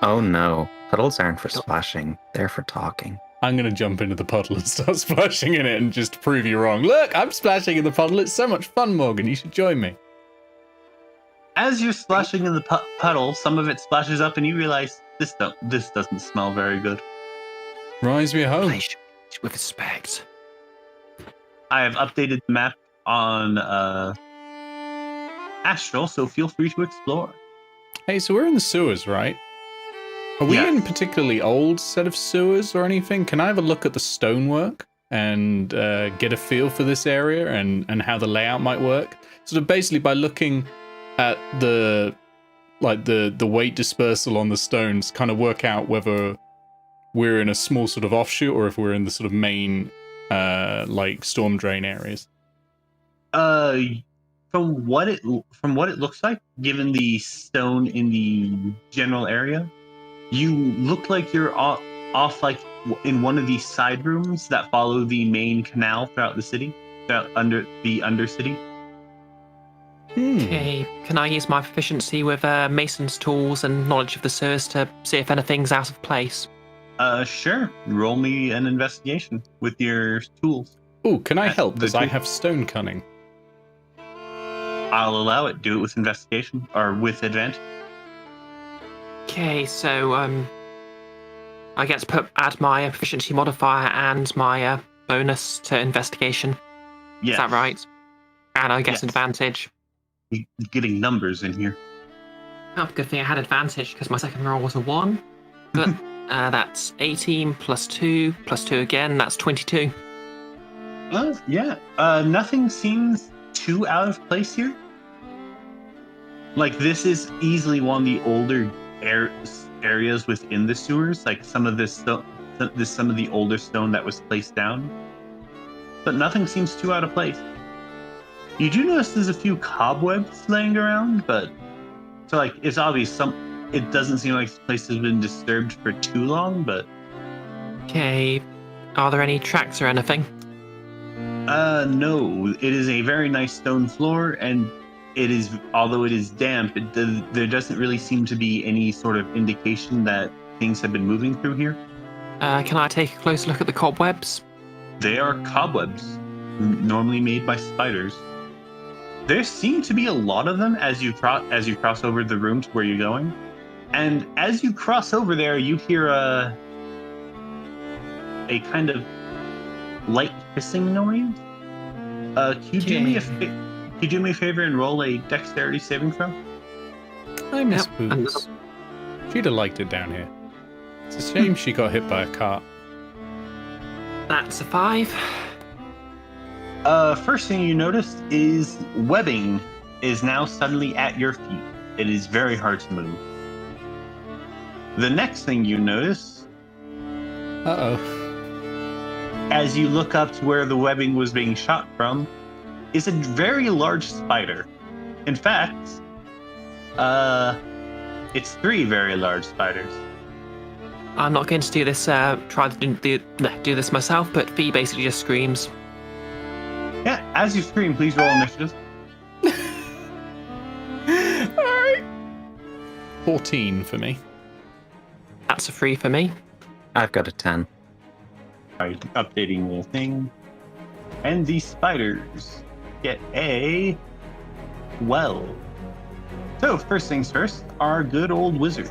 Oh no, puddles aren't for splashing, they're for talking. I'm going to jump into the puddle and start splashing in it and just prove you wrong. Look, I'm splashing in the puddle. It's so much fun, Morgan. You should join me. As you're splashing in the puddle, some of it splashes up, and you realize this doesn't smell very good. Rise me home. Place with respect. I have updated the map on Astral, so feel free to explore. Hey, so we're in the sewers, right? Are we Yeah. in particularly old set of sewers or anything? Can I have a look at the stonework and get a feel for this area and how the layout might work? Sort of basically by looking at the weight dispersal on the stones, kind of work out whether we're in a small sort of offshoot or if we're in the sort of main like storm drain areas. From what it looks like, given the stone in the general area, you look like you're off like in one of these side rooms that follow the main canal throughout the city, under the undercity. Okay, can I use my proficiency with mason's tools and knowledge of the sewers to see if anything's out of place? Sure. Roll me an investigation with your tools. Oh, can I help? the Because I two- have stone cunning. I'll allow it. Do it with investigation or with advantage. Okay, so I get to add my proficiency modifier and my bonus to investigation. Yes. Is that right? And I get an Yes. advantage. You're getting numbers in here. Oh, good thing I had advantage because my second roll was a 1. But that's 18 plus 2 again. That's 22. Yeah. Nothing seems too out of place here. Like, this is easily one of the older areas within the sewers. Like, some of some of the older stone that was placed down. But nothing seems too out of place. You do notice there's a few cobwebs laying around, but so like it's obvious it doesn't seem like this place has been disturbed for too long, but Okay, are there any tracks or anything? no, it is a very nice stone floor, and it is, although it is damp, there doesn't really seem to be any sort of indication that things have been moving through here. Can I take a close look at the cobwebs? They are cobwebs, normally made by spiders. There seem to be a lot of them as you cross over the room to where you're going, and as you cross over there, you hear a kind of light hissing noise. Can you do me a favor and roll a dexterity saving throw? I miss Yep, Boots. She'd have liked it down here. It's a shame she got hit by a cart. That's a 5. First thing you notice is webbing is now suddenly at your feet. It is very hard to move. The next thing you notice, Uh-oh. as you look up to where the webbing was being shot from, is a very large spider. In fact, it's 3 very large spiders. I'm not going to do this. Try to do this myself, but Fee basically just screams. Yeah, as you scream, please roll initiative. Alright. 14 for me. That's a 3 for me. I've got a 10. Alright, updating the thing. And the spiders get a 12. So, first things first, our good old wizard.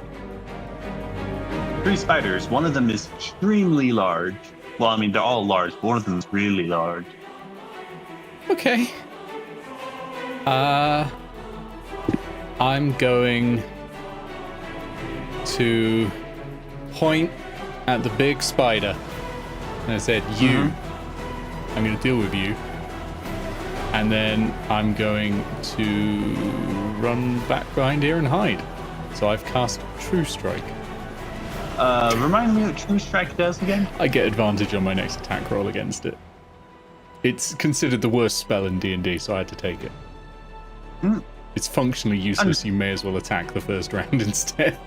3 spiders. One of them is extremely large. Well, I mean, they're all large, but one of them is really large. Okay. I'm going to point at the big spider. And I said, you. I'm going to deal with you. And then I'm going to run back behind here and hide. So I've cast True Strike. Remind me what True Strike does again? I get advantage on my next attack roll against it. It's considered the worst spell in D&D, so I had to take it. It's functionally useless. You may as well attack the first round instead.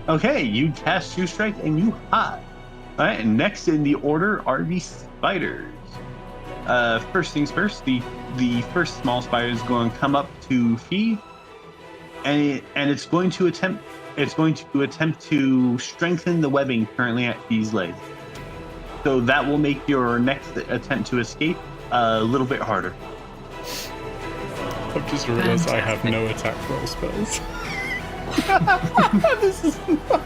Okay, you cast True Strike and you hide. Alright, and next in the order are the spiders. First things first, the first small spider is going to come up to Fee, and it's going to attempt to strengthen the webbing currently at Fee's legs. So that will make your next attempt to escape a little bit harder. I've just realised I have no attack roll spells. This is not...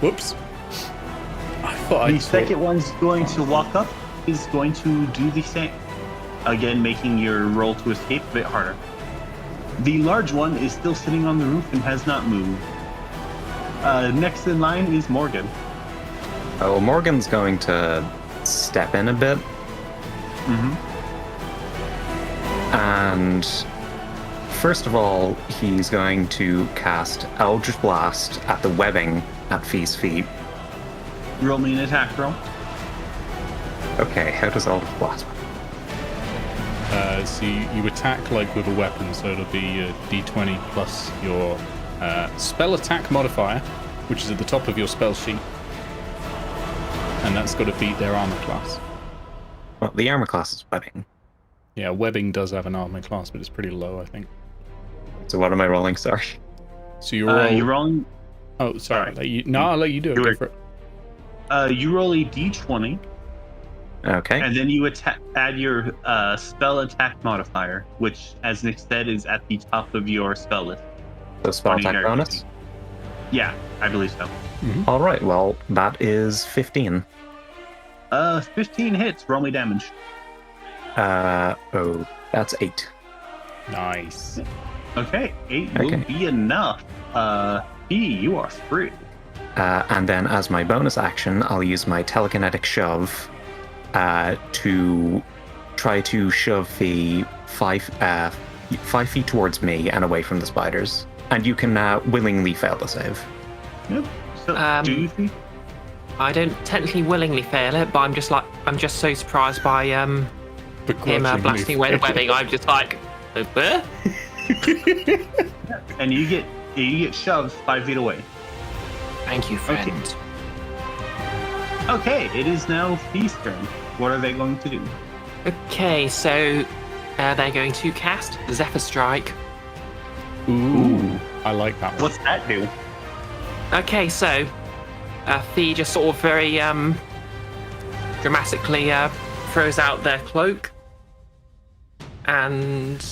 Whoops. I thought The second one's going to walk up, is going to do the same. Again, making your roll to escape a bit harder. The large one is still sitting on the roof and has not moved. Next in line is Morgan. Oh, Morgan's going to step in a bit. And first of all, he's going to cast Eldritch Blast at the webbing at Fee's feet. Roll me an attack roll. Okay, how does Eldritch Blast work? So you attack like with a weapon, so it'll be a d20 plus your spell attack modifier, which is at the top of your spell sheet. And that's got to beat their armor class. Well, the armor class is webbing. Yeah, webbing does have an armor class, but it's pretty low, I think. So what am I rolling? Sorry. So you're You're rolling. Oh, sorry. Sorry. I'll let you do it. Go for it. You roll a d20, Okay. and then you add your spell attack modifier, which, as Nick said, is at the top of your spell list. So spell attack Ordinary bonus? DC. Yeah, I believe so. All right, well, that is 15. 15 hits. Roll me damage. That's 8. Nice. Okay, 8 will be enough. E, you are free. And then as my bonus action, I'll use my telekinetic shove to try to shove the 5 feet towards me and away from the spiders. And you can willingly fail the save. Yep. So, do you think? I don't technically willingly fail it, but I'm just so surprised by him blasting away the webbing. I'm just like, where? And you get shoved 5 feet away. Thank you, friend. Okay, it is now Fee's turn. What are they going to do? Okay, so they're going to cast Zephyr Strike. Ooh, I like that one. What's that do? Okay, so Fee just sort of very dramatically throws out their cloak and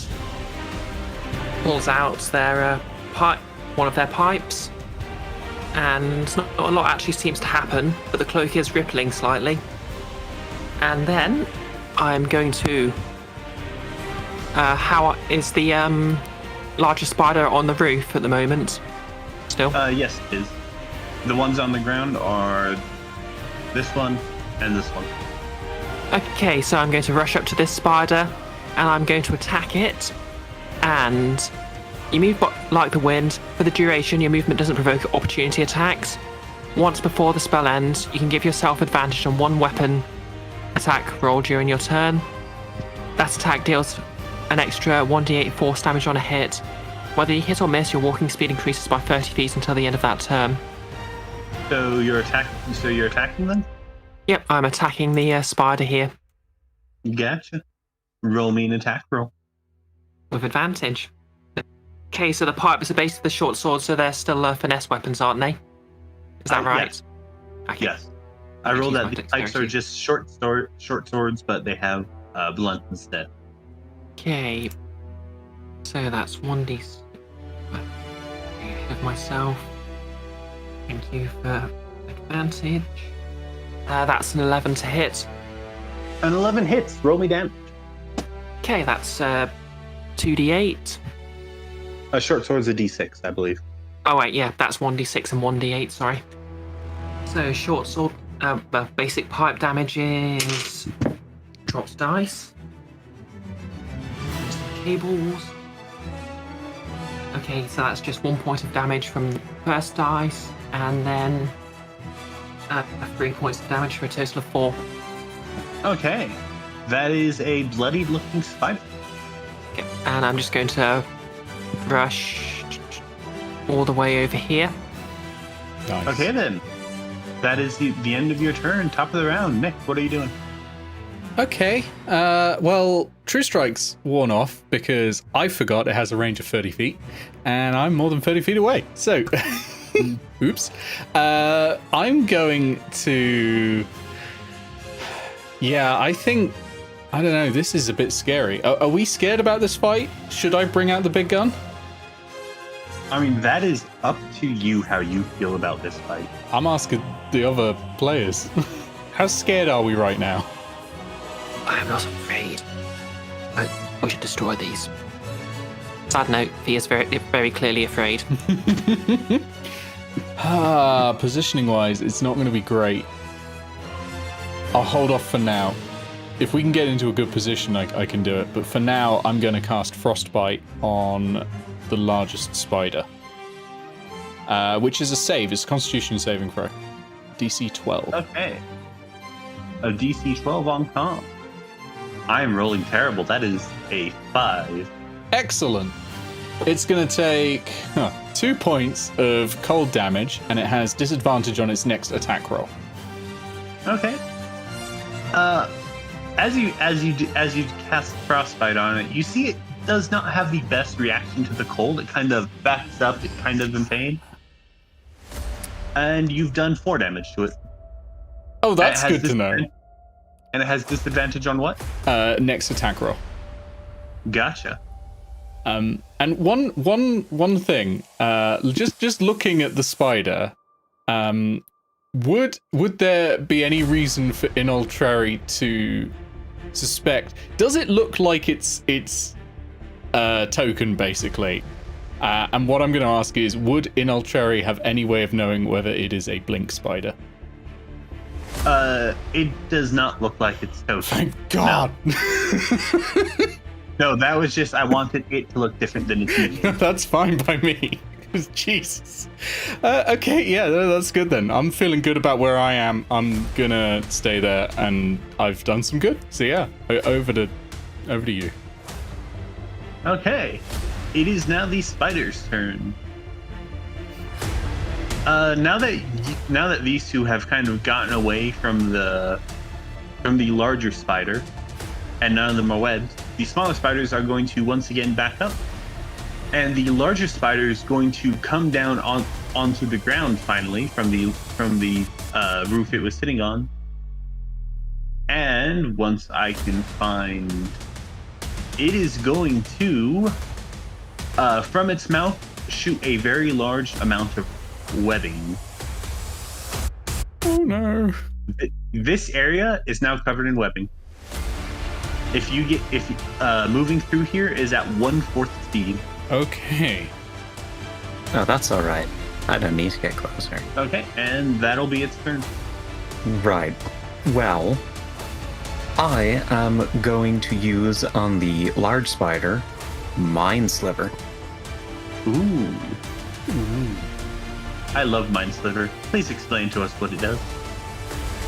pulls out their one of their pipes, and not a lot actually seems to happen, but the cloak is rippling slightly. And then I'm going to how is the larger spider on the roof at the moment still? Yes, it is. The ones on the ground are this one and this one. Okay, so I'm going to rush up to this spider, and I'm going to attack it. And you move like the wind. For the duration, your movement doesn't provoke opportunity attacks. Once before the spell ends, you can give yourself advantage on one weapon attack roll during your turn. That attack deals an extra 1d8 force damage on a hit. Whether you hit or miss, your walking speed increases by 30 feet until the end of that turn. So you're attacking them? Yep, I'm attacking the spider here. Gotcha. Roll me an attack roll. With advantage. Okay, so the pipes are basically the short swords, so they're still finesse weapons, aren't they? Is that right? Yes. Okay. Yes. I rolled use that my the pipes dexterity. are just short swords, but they have blunt instead. Okay. So that's 1d6. Ahead of myself. Thank you for advantage. That's an 11 to hit. An 11 hits. Roll me damage. Okay, that's 2d8. A short sword's a d6, I believe. Oh wait, yeah, that's 1d6 and 1d8, sorry. So short sword, basic pipe damage is... drops dice. Cables. Okay, so that's just 1 point of damage from the first dice, and then 3 points of damage for a total of 4. Okay. That is a bloodied looking spider. Okay, and I'm just going to rush all the way over here. Nice. Okay then. That is the end of your turn, top of the round. Nick, what are you doing? Okay. Well, True Strike's worn off because I forgot it has a range of 30 feet, and I'm more than 30 feet away. So, oops. I'm going to... Yeah, I think... I don't know, this is a bit scary. Are we scared about this fight? Should I bring out the big gun? I mean, that is up to you how you feel about this fight. I'm asking the other players. How scared are we right now? I am not afraid. We should destroy these. Sad note, he is very, very clearly afraid. Positioning wise, it's not going to be great. I'll hold off for now. If we can get into a good position, I can do it. But for now, I'm going to cast Frostbite on the largest spider. Which is a save. It's a Constitution saving throw. DC 12. Okay. A DC 12 on comp. I am rolling terrible. That is a 5. Excellent. It's going to take 2 points of cold damage, and it has disadvantage on its next attack roll. Okay. As you cast Frostbite on it, you see it does not have the best reaction to the cold. It kind of backs up. It's kind of in pain. And you've done 4 damage to it. Oh, that's good to know. And it has disadvantage on what? Next attack roll. Gotcha. And one thing, just looking at the spider, would there be any reason for Inoltrare to suspect? Does it look like it's token basically? And what I'm going to ask is, would Inoltrare have any way of knowing whether it is a blink spider? It does not look like it's token. Thank God. No, that was just, I wanted it to look different than it's usually. That's fine by me. Jesus. Okay, yeah, that's good then. I'm feeling good about where I am. I'm gonna stay there, and I've done some good. So yeah, over to you. Okay, it is now the spider's turn. Now that these two have kind of gotten away from the larger spider, and none of them are wed, the smaller spiders are going to once again back up, and the larger spider is going to come down onto the ground finally from the roof it was sitting on. And once I can find, it is going to, from its mouth, shoot a very large amount of webbing. Oh no! This area is now covered in webbing. If moving through here is at 1/4 speed. Okay. Oh, that's all right. I don't need to get closer. Okay, and that'll be its turn. Right. Well, I am going to use on the large spider, Mind Sliver. Ooh. I love Mind Sliver. Please explain to us what it does.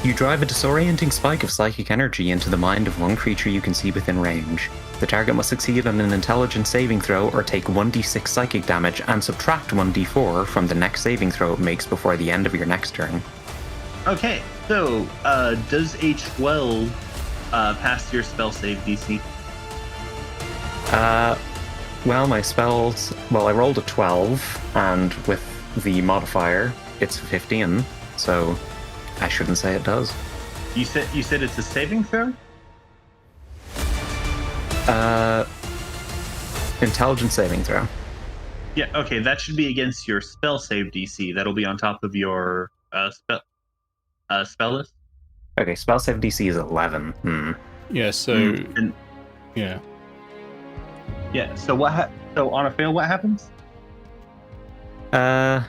You drive a disorienting spike of psychic energy into the mind of one creature you can see within range. The target must succeed on an intelligence saving throw or take 1d6 psychic damage and subtract 1d4 from the next saving throw it makes before the end of your next turn. Okay, so does a 12 pass your spell save DC? Well, my spells... Well, I rolled a 12, and with the modifier, it's 15, so I shouldn't say it does. You said it's a saving throw? Intelligence saving throw. Yeah, okay, that should be against your spell save DC. That'll be on top of your spell list. Okay, spell save DC is 11. Yeah, so... And, yeah. yeah, so so on a fail, what happens? On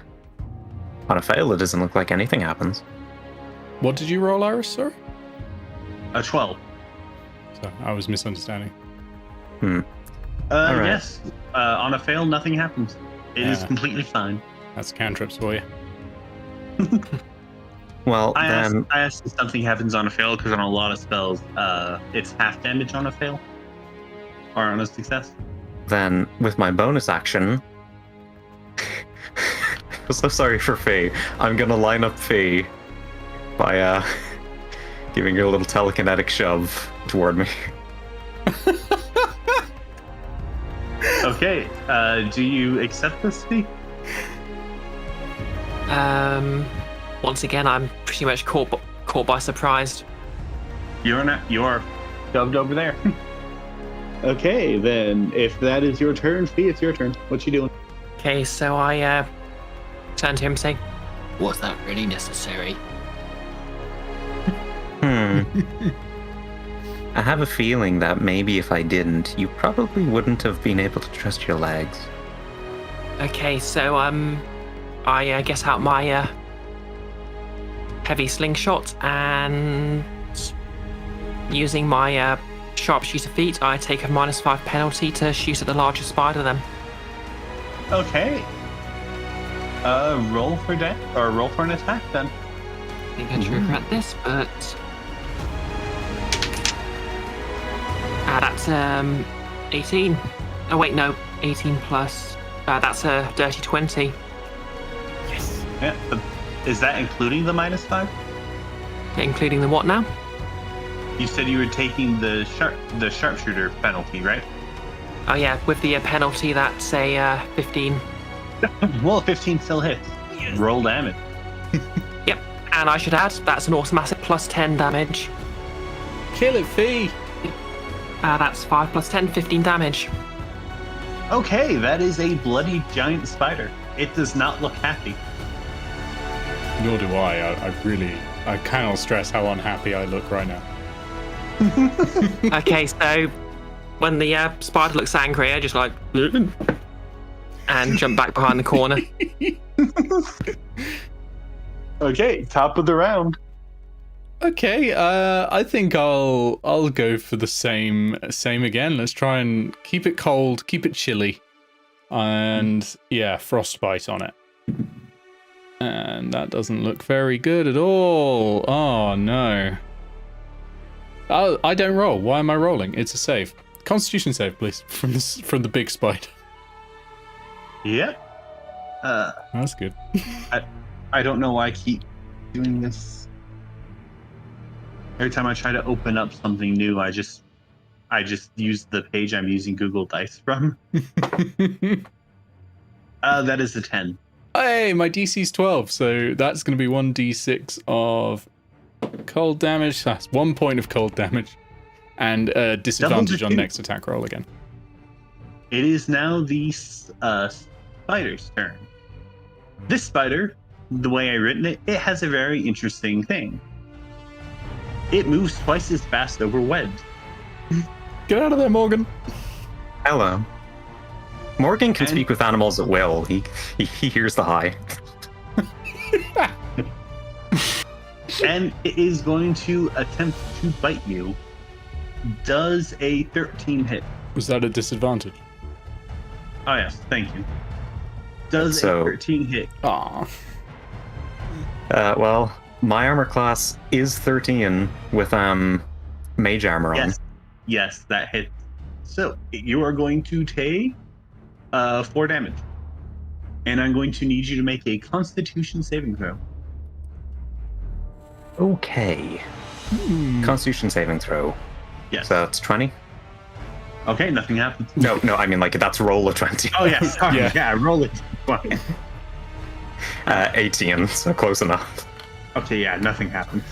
a fail, it doesn't look like anything happens. What did you roll, Iris? Sorry? A 12. So I was misunderstanding. Alright. Yes. On a fail, nothing happens. It is completely fine. That's cantrips for you. Well, I then... asked if something happens on a fail because on a lot of spells, it's half damage on a fail. Or on a success. Then, with my bonus action... I'm so sorry for Faye. I'm gonna line up Faye by giving her a little telekinetic shove toward me. Okay, do you accept this fee? Once again, I'm pretty much caught by surprise. You're shoved over there. Okay, then if that is your turn, Fee, it's your turn. What you doing? Okay, so I turn to him and say, "Was that really necessary?" I have a feeling that maybe if I didn't, you probably wouldn't have been able to trust your legs. Okay, so I get out my heavy slingshot and using my sharpshooter feat, I take a -5 penalty to shoot at the larger spider then. Okay. Roll for death or roll for an attack then. I think I should regret this, but that's 18. Oh wait, no, 18 plus. That's a dirty 20. Yes. Yeah. But is that including the -5? Including the what now? You said you were taking the sharpshooter penalty, right? Oh yeah, with the penalty, that's a 15. Well, 15 still hits. Roll damage. Yep, and I should add, that's an automatic +10 damage. Kill it, Fee! That's 5 + 10, 15 damage. Okay, that is a bloody giant spider. It does not look happy. Nor do I. I cannot stress how unhappy I look right now. Okay, so when the spider looks angry, I just like and jump back behind the corner. Okay, top of the round. Okay, I think I'll go for the same again. Let's try and keep it cold, keep it chilly, and yeah, frostbite on it. And that doesn't look very good at all. Oh no. Oh, I don't roll. Why am I rolling? It's a save. Constitution save, please, from the big spider. Yep. That's good. I don't know why I keep doing this. Every time I try to open up something new, I just use the page I'm using Google Dice from. That is a 10. Hey, my DC's 12, so that's going to be 1d6 of cold damage. That's 1 point of cold damage. And disadvantage on next attack roll again. It is now the spider's turn. This spider, the way I've written it, it has a very interesting thing. It moves twice as fast over webs. Get out of there, Morgan. Hello. Morgan can speak with animals at will. He hears the high. and it is going to attempt to bite you. Does a 13 hit? Was that a disadvantage? Oh yes, thank you. Does So- a 13 hit? Aw. Well, my armor class is 13 with mage armor on. Yes, that hits. So you are going to take 4 damage, and I'm going to need you to make a Constitution saving throw. Okay. Constitution saving throw. Yes. So it's 20? Okay, nothing happens. No, I mean, like, that's roll a 20. Oh yeah, sorry. Yeah. Yeah, roll it. Fine. 18, so close enough. Okay, yeah, nothing happens.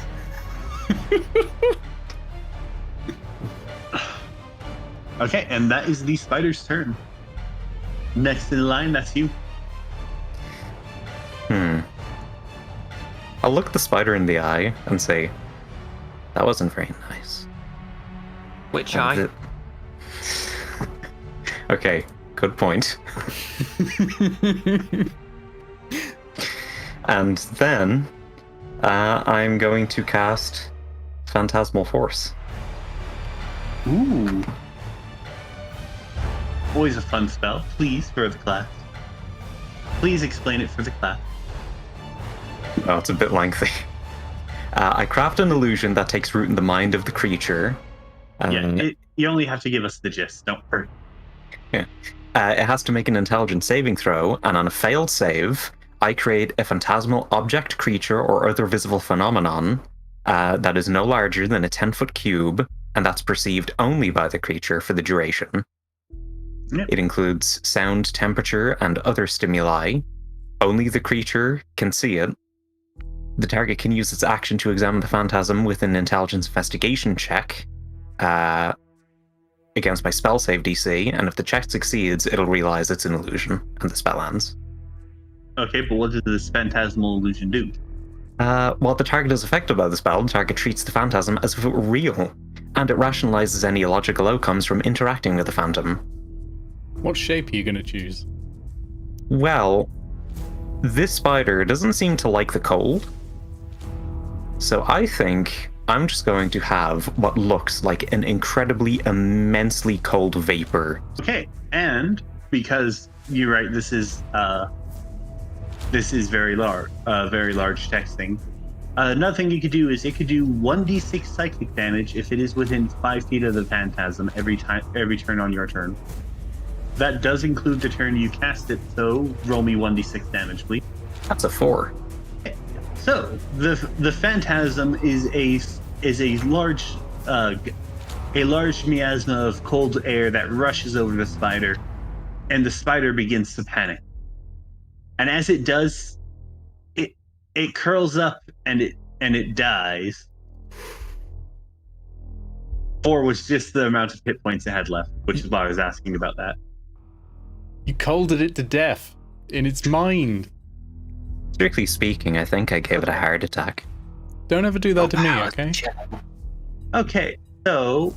Okay, and that is the spider's turn. Next in line, that's you. I'll look the spider in the eye and say, that wasn't very nice. Which And eye? the- Okay, good point. And then I'm going to cast Phantasmal Force. Ooh. Always a fun spell. Please, for the class. Please explain it for the class. Oh, it's a bit lengthy. I craft an illusion that takes root in the mind of the creature. You only have to give us the gist. Don't hurt. It has to make an intelligence saving throw, and on a failed save, I create a phantasmal object, creature, or other visible phenomenon that is no larger than a 10-foot cube, and that's perceived only by the creature for the duration. Yep. It includes sound, temperature, and other stimuli. Only the creature can see it. The target can use its action to examine the phantasm with an intelligence investigation check against my spell save DC, and if the check succeeds, it'll realize it's an illusion, and the spell ends. Okay, but what does this phantasmal illusion do? While the target is affected by the spell, the target treats the phantasm as if it were real, and it rationalizes any illogical outcomes from interacting with the phantom. What shape are you going to choose? Well, this spider doesn't seem to like the cold, so I think I'm just going to have what looks like an incredibly, immensely cold vapor. Okay, and because you're right, this is very large texting. Another thing you could do is it could do 1d6 psychic damage if it is within 5 feet of the phantasm every turn on your turn. That does include the turn you cast it, so roll me 1d6 damage, please. That's a 4. So the phantasm is a large miasma of cold air that rushes over the spider, and the spider begins to panic. And as it does, it curls up and it dies. 4 was just the amount of hit points it had left, which is why I was asking about that. You colded it to death in its mind. Strictly speaking, I think I gave it a heart attack. Don't ever do that to me, okay? Okay, so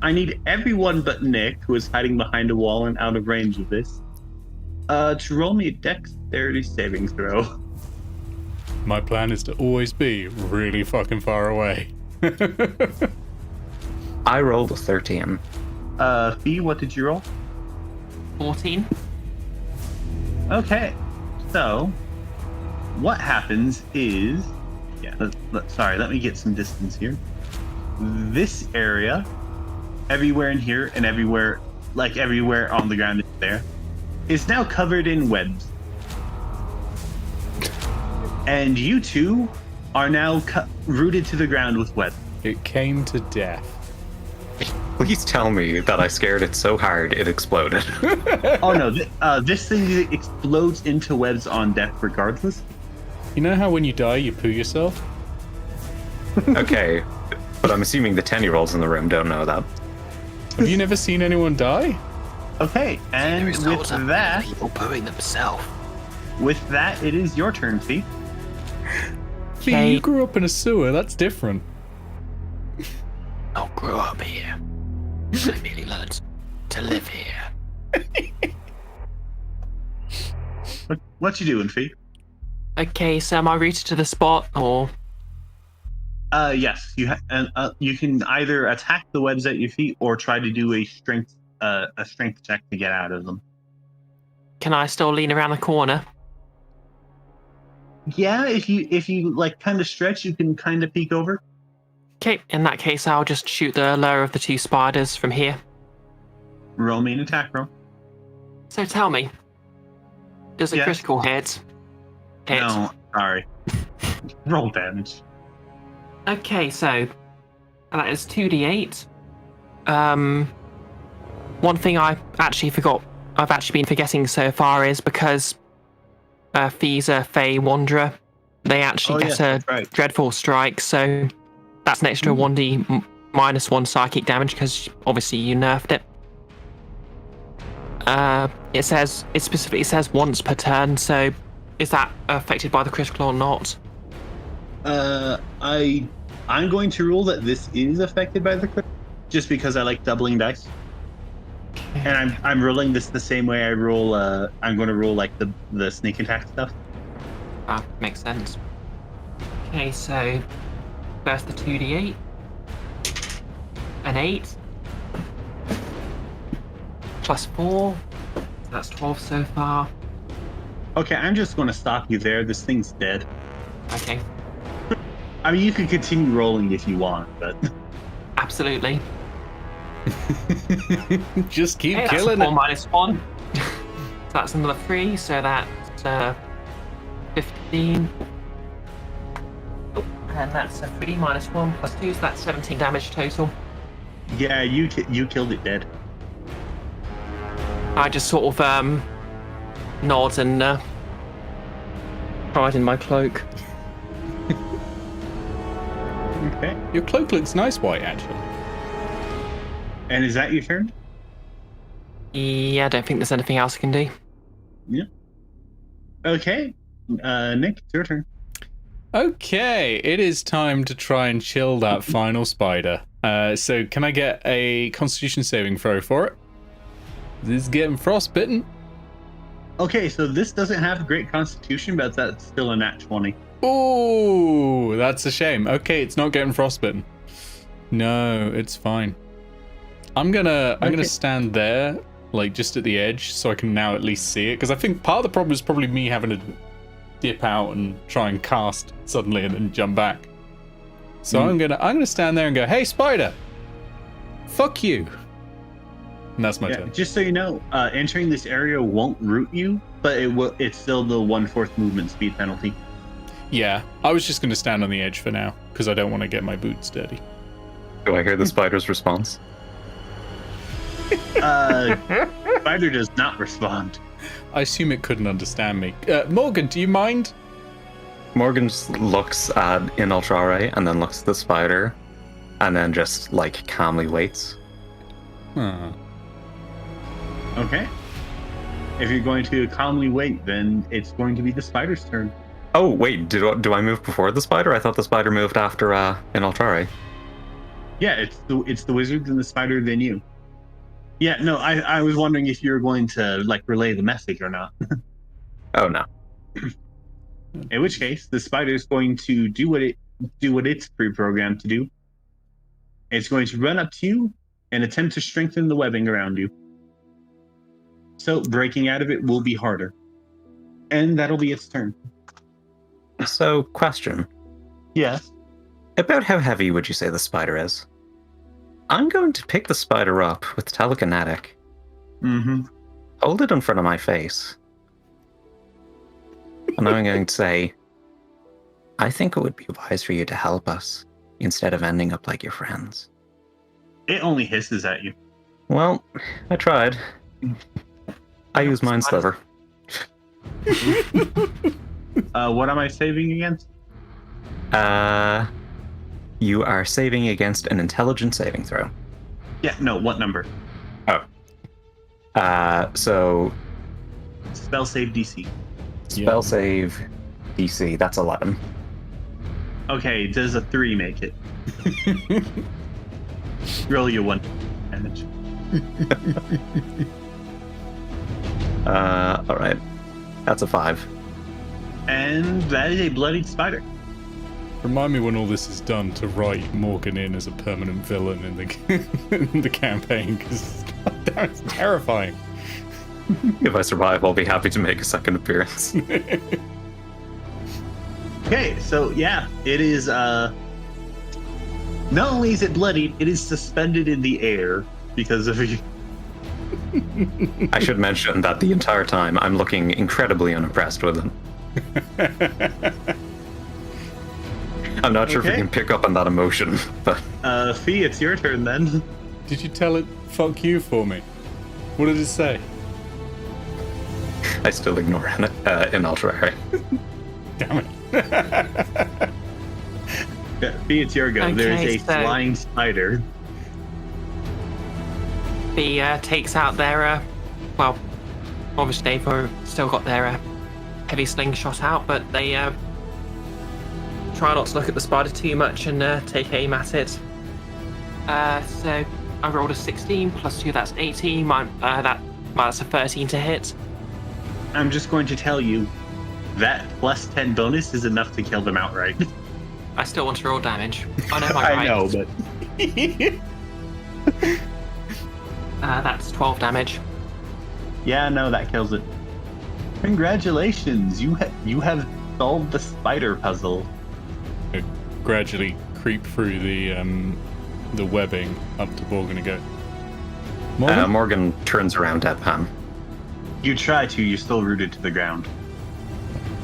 I need everyone but Nick, who is hiding behind a wall and out of range of this, to roll me a dexterity saving throw. My plan is to always be really fucking far away. I rolled a 13. Fee, what did you roll? 14. Okay, so what happens is, let me get some distance here. This area, everywhere in here and everywhere on the ground there, is now covered in webs. And you two are now rooted to the ground with webs. It came to death. Please tell me that I scared it so hard it exploded. Oh no, this thing explodes into webs on death regardless. You know how when you die, you poo yourself? Okay, but I'm assuming the 10-year-olds in the room don't know that. Have you never seen anyone die? Okay, and with that, people pooing themselves. with that, it is your turn, Fee. Fee, Okay. you grew up in a sewer, that's different. I grew up here. I merely learned to live here. What you doing, Fee? Okay, so am I rooted to the spot, or Yes. You can either attack the webs at your feet or try to do a strength check to get out of them. Can I still lean around the corner? Yeah, if you like kind of stretch, you can kind of peek over. Okay, in that case, I'll just shoot the lower of the two spiders from here. Roll me an attack roll. So tell me, does a Yes. critical hit? No, sorry. Roll damage. Okay, so that is 2d8. One thing I actually forgot, I've actually been forgetting so far is because Fee's a Fey Wanderer, they actually get a right. dreadful strike, so that's an extra 1d minus 1 psychic damage because obviously you nerfed it. It specifically says once per turn, so is that affected by the critical or not? I'm going to rule that this is affected by the crit, just because I like doubling dice. And I'm rolling this the same way I roll. I'm going to roll like the sneak attack stuff. Ah, makes sense. Okay, so first the 2d8, an 8, plus 4, so that's 12 so far. Okay, I'm just going to stop you there. This thing's dead. Okay, I mean, you can continue rolling if you want, but absolutely. Just keep Okay, killing that's 4 it. minus 1. So that's another 3, so that's 15. Oh, and that's a 3 minus 1 plus 2, so that's 17 damage total. yeah, you killed it dead. I just sort of nod and hide in my cloak. Okay. Your cloak looks nice white, actually. And is that your turn? Yeah, I don't think there's anything else I can do. Yeah. Okay. Nick, it's your turn. Okay, it is time to try and chill that final spider. So can I get a Constitution saving throw for it? This is getting frostbitten. Okay, so this doesn't have a great constitution, but that's still a nat 20. Ooh, that's a shame. Okay, it's not getting frostbitten. No, it's fine. I'm gonna stand there, like just at the edge, so I can now at least see it. Because I think part of the problem is probably me having to dip out and try and cast suddenly and then jump back. So I'm gonna stand there and go, "Hey, spider, fuck you." And that's my turn. Just so you know, entering this area won't root you, but it's still the 1/4 movement speed penalty. Yeah, I was just gonna stand on the edge for now because I don't want to get my boots dirty. Do I hear the spider's response? Spider does not respond. I assume it couldn't understand me. Morgan, do you mind? Morgan just looks at Inoltrare and then looks at the spider and then just like calmly waits. Huh. Okay. If you're going to calmly wait, then it's going to be the spider's turn. Oh wait, do I move before the spider? I thought the spider moved after Inoltrare. Yeah, it's the wizard and the spider, then you. Yeah, no, I was wondering if you were going to like relay the message or not. Oh no. In which case, the spider is going to do what it's pre-programmed to do. It's going to run up to you and attempt to strengthen the webbing around you. So breaking out of it will be harder. And that'll be its turn. So, question. Yes. About how heavy would you say the spider is? I'm going to pick the spider up with telekinetic. Mm-hmm. Hold it in front of my face. And I'm going to say, I think it would be wise for you to help us instead of ending up like your friends. It only hisses at you. Well, I tried. I use Mind Sliver. What am I saving against? You are saving against an intelligence saving throw. Yeah, no, what number? So Spell save DC. spell save DC, that's 11. Okay, does a 3 make it? Roll your 1 damage. Alright. That's a 5. And that is a bloodied spider. Remind me when all this is done to write Morgan in as a permanent villain in the in the campaign, because it's terrifying. If I survive, I'll be happy to make a second appearance. Okay, so yeah, it is. Not only is it bloodied, it is suspended in the air because of you. I should mention that the entire time I'm looking incredibly unimpressed with him. I'm not sure if you Okay. can pick up on that emotion, but Fee, it's your turn then. Did you tell it "fuck you" for me? What did it say? I still ignore Inoltrare. Damn it. Yeah, Fee, it's your go. Okay, There's a so- flying spider. He takes out their, well, obviously they've still got their heavy slingshot out, but they try not to look at the spider too much and take aim at it. So I rolled a 16 plus 2, that's 18. That's a 13 to hit. I'm just going to tell you that plus 10 bonus is enough to kill them outright. I still want to roll damage. I know my I know, right. but That's 12 damage. yeah, no, that kills it. Congratulations, you have solved the spider puzzle. Gradually creep through the webbing up to Morgan and go. Morgan? Morgan turns around deadpan. You try to, you're still rooted to the ground.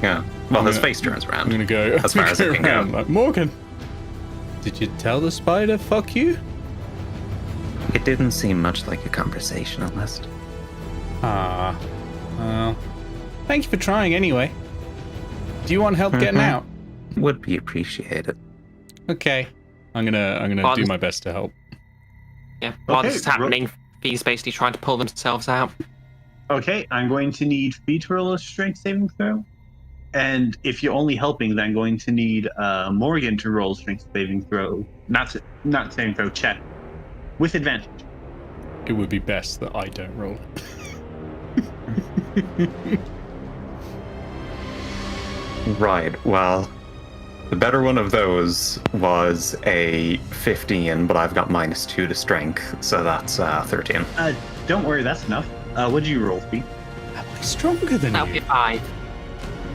Yeah. Well, his gonna- face turns I'm around. gonna go As far as it can go. around, like, Morgan, did you tell the spider "fuck you"? It didn't seem much like a conversationalist. Ah, well, thank you for trying anyway. Do you want help getting out? Would be appreciated. Okay, I'm gonna do Pardon? my best to help. Yeah, while Okay, this is happening, V's basically trying to pull themselves out. Okay, I'm going to need Fee to roll a strength saving throw. And if you're only helping, then I'm going to need Morgan to roll a strength saving throw. Not saving throw, check. With advantage. It would be best that I don't roll. Right, well, the better one of those was a 15, but I've got -2 to strength, so that's 13. Don't worry, that's enough. What did you roll, Fee? Am I stronger than That'll be you? 5.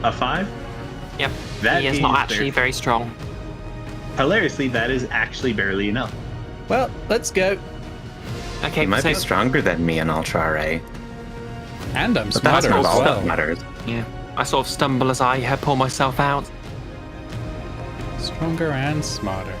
A 5? Yep. That He is is not actually very strong. Hilariously, that is actually barely enough. Well, let's go. Okay, You might so be stronger than me in Ultrare, And I'm but that's smarter not as all well. that matters. yeah, I sort of stumble as I pull myself out. Stronger and smarter.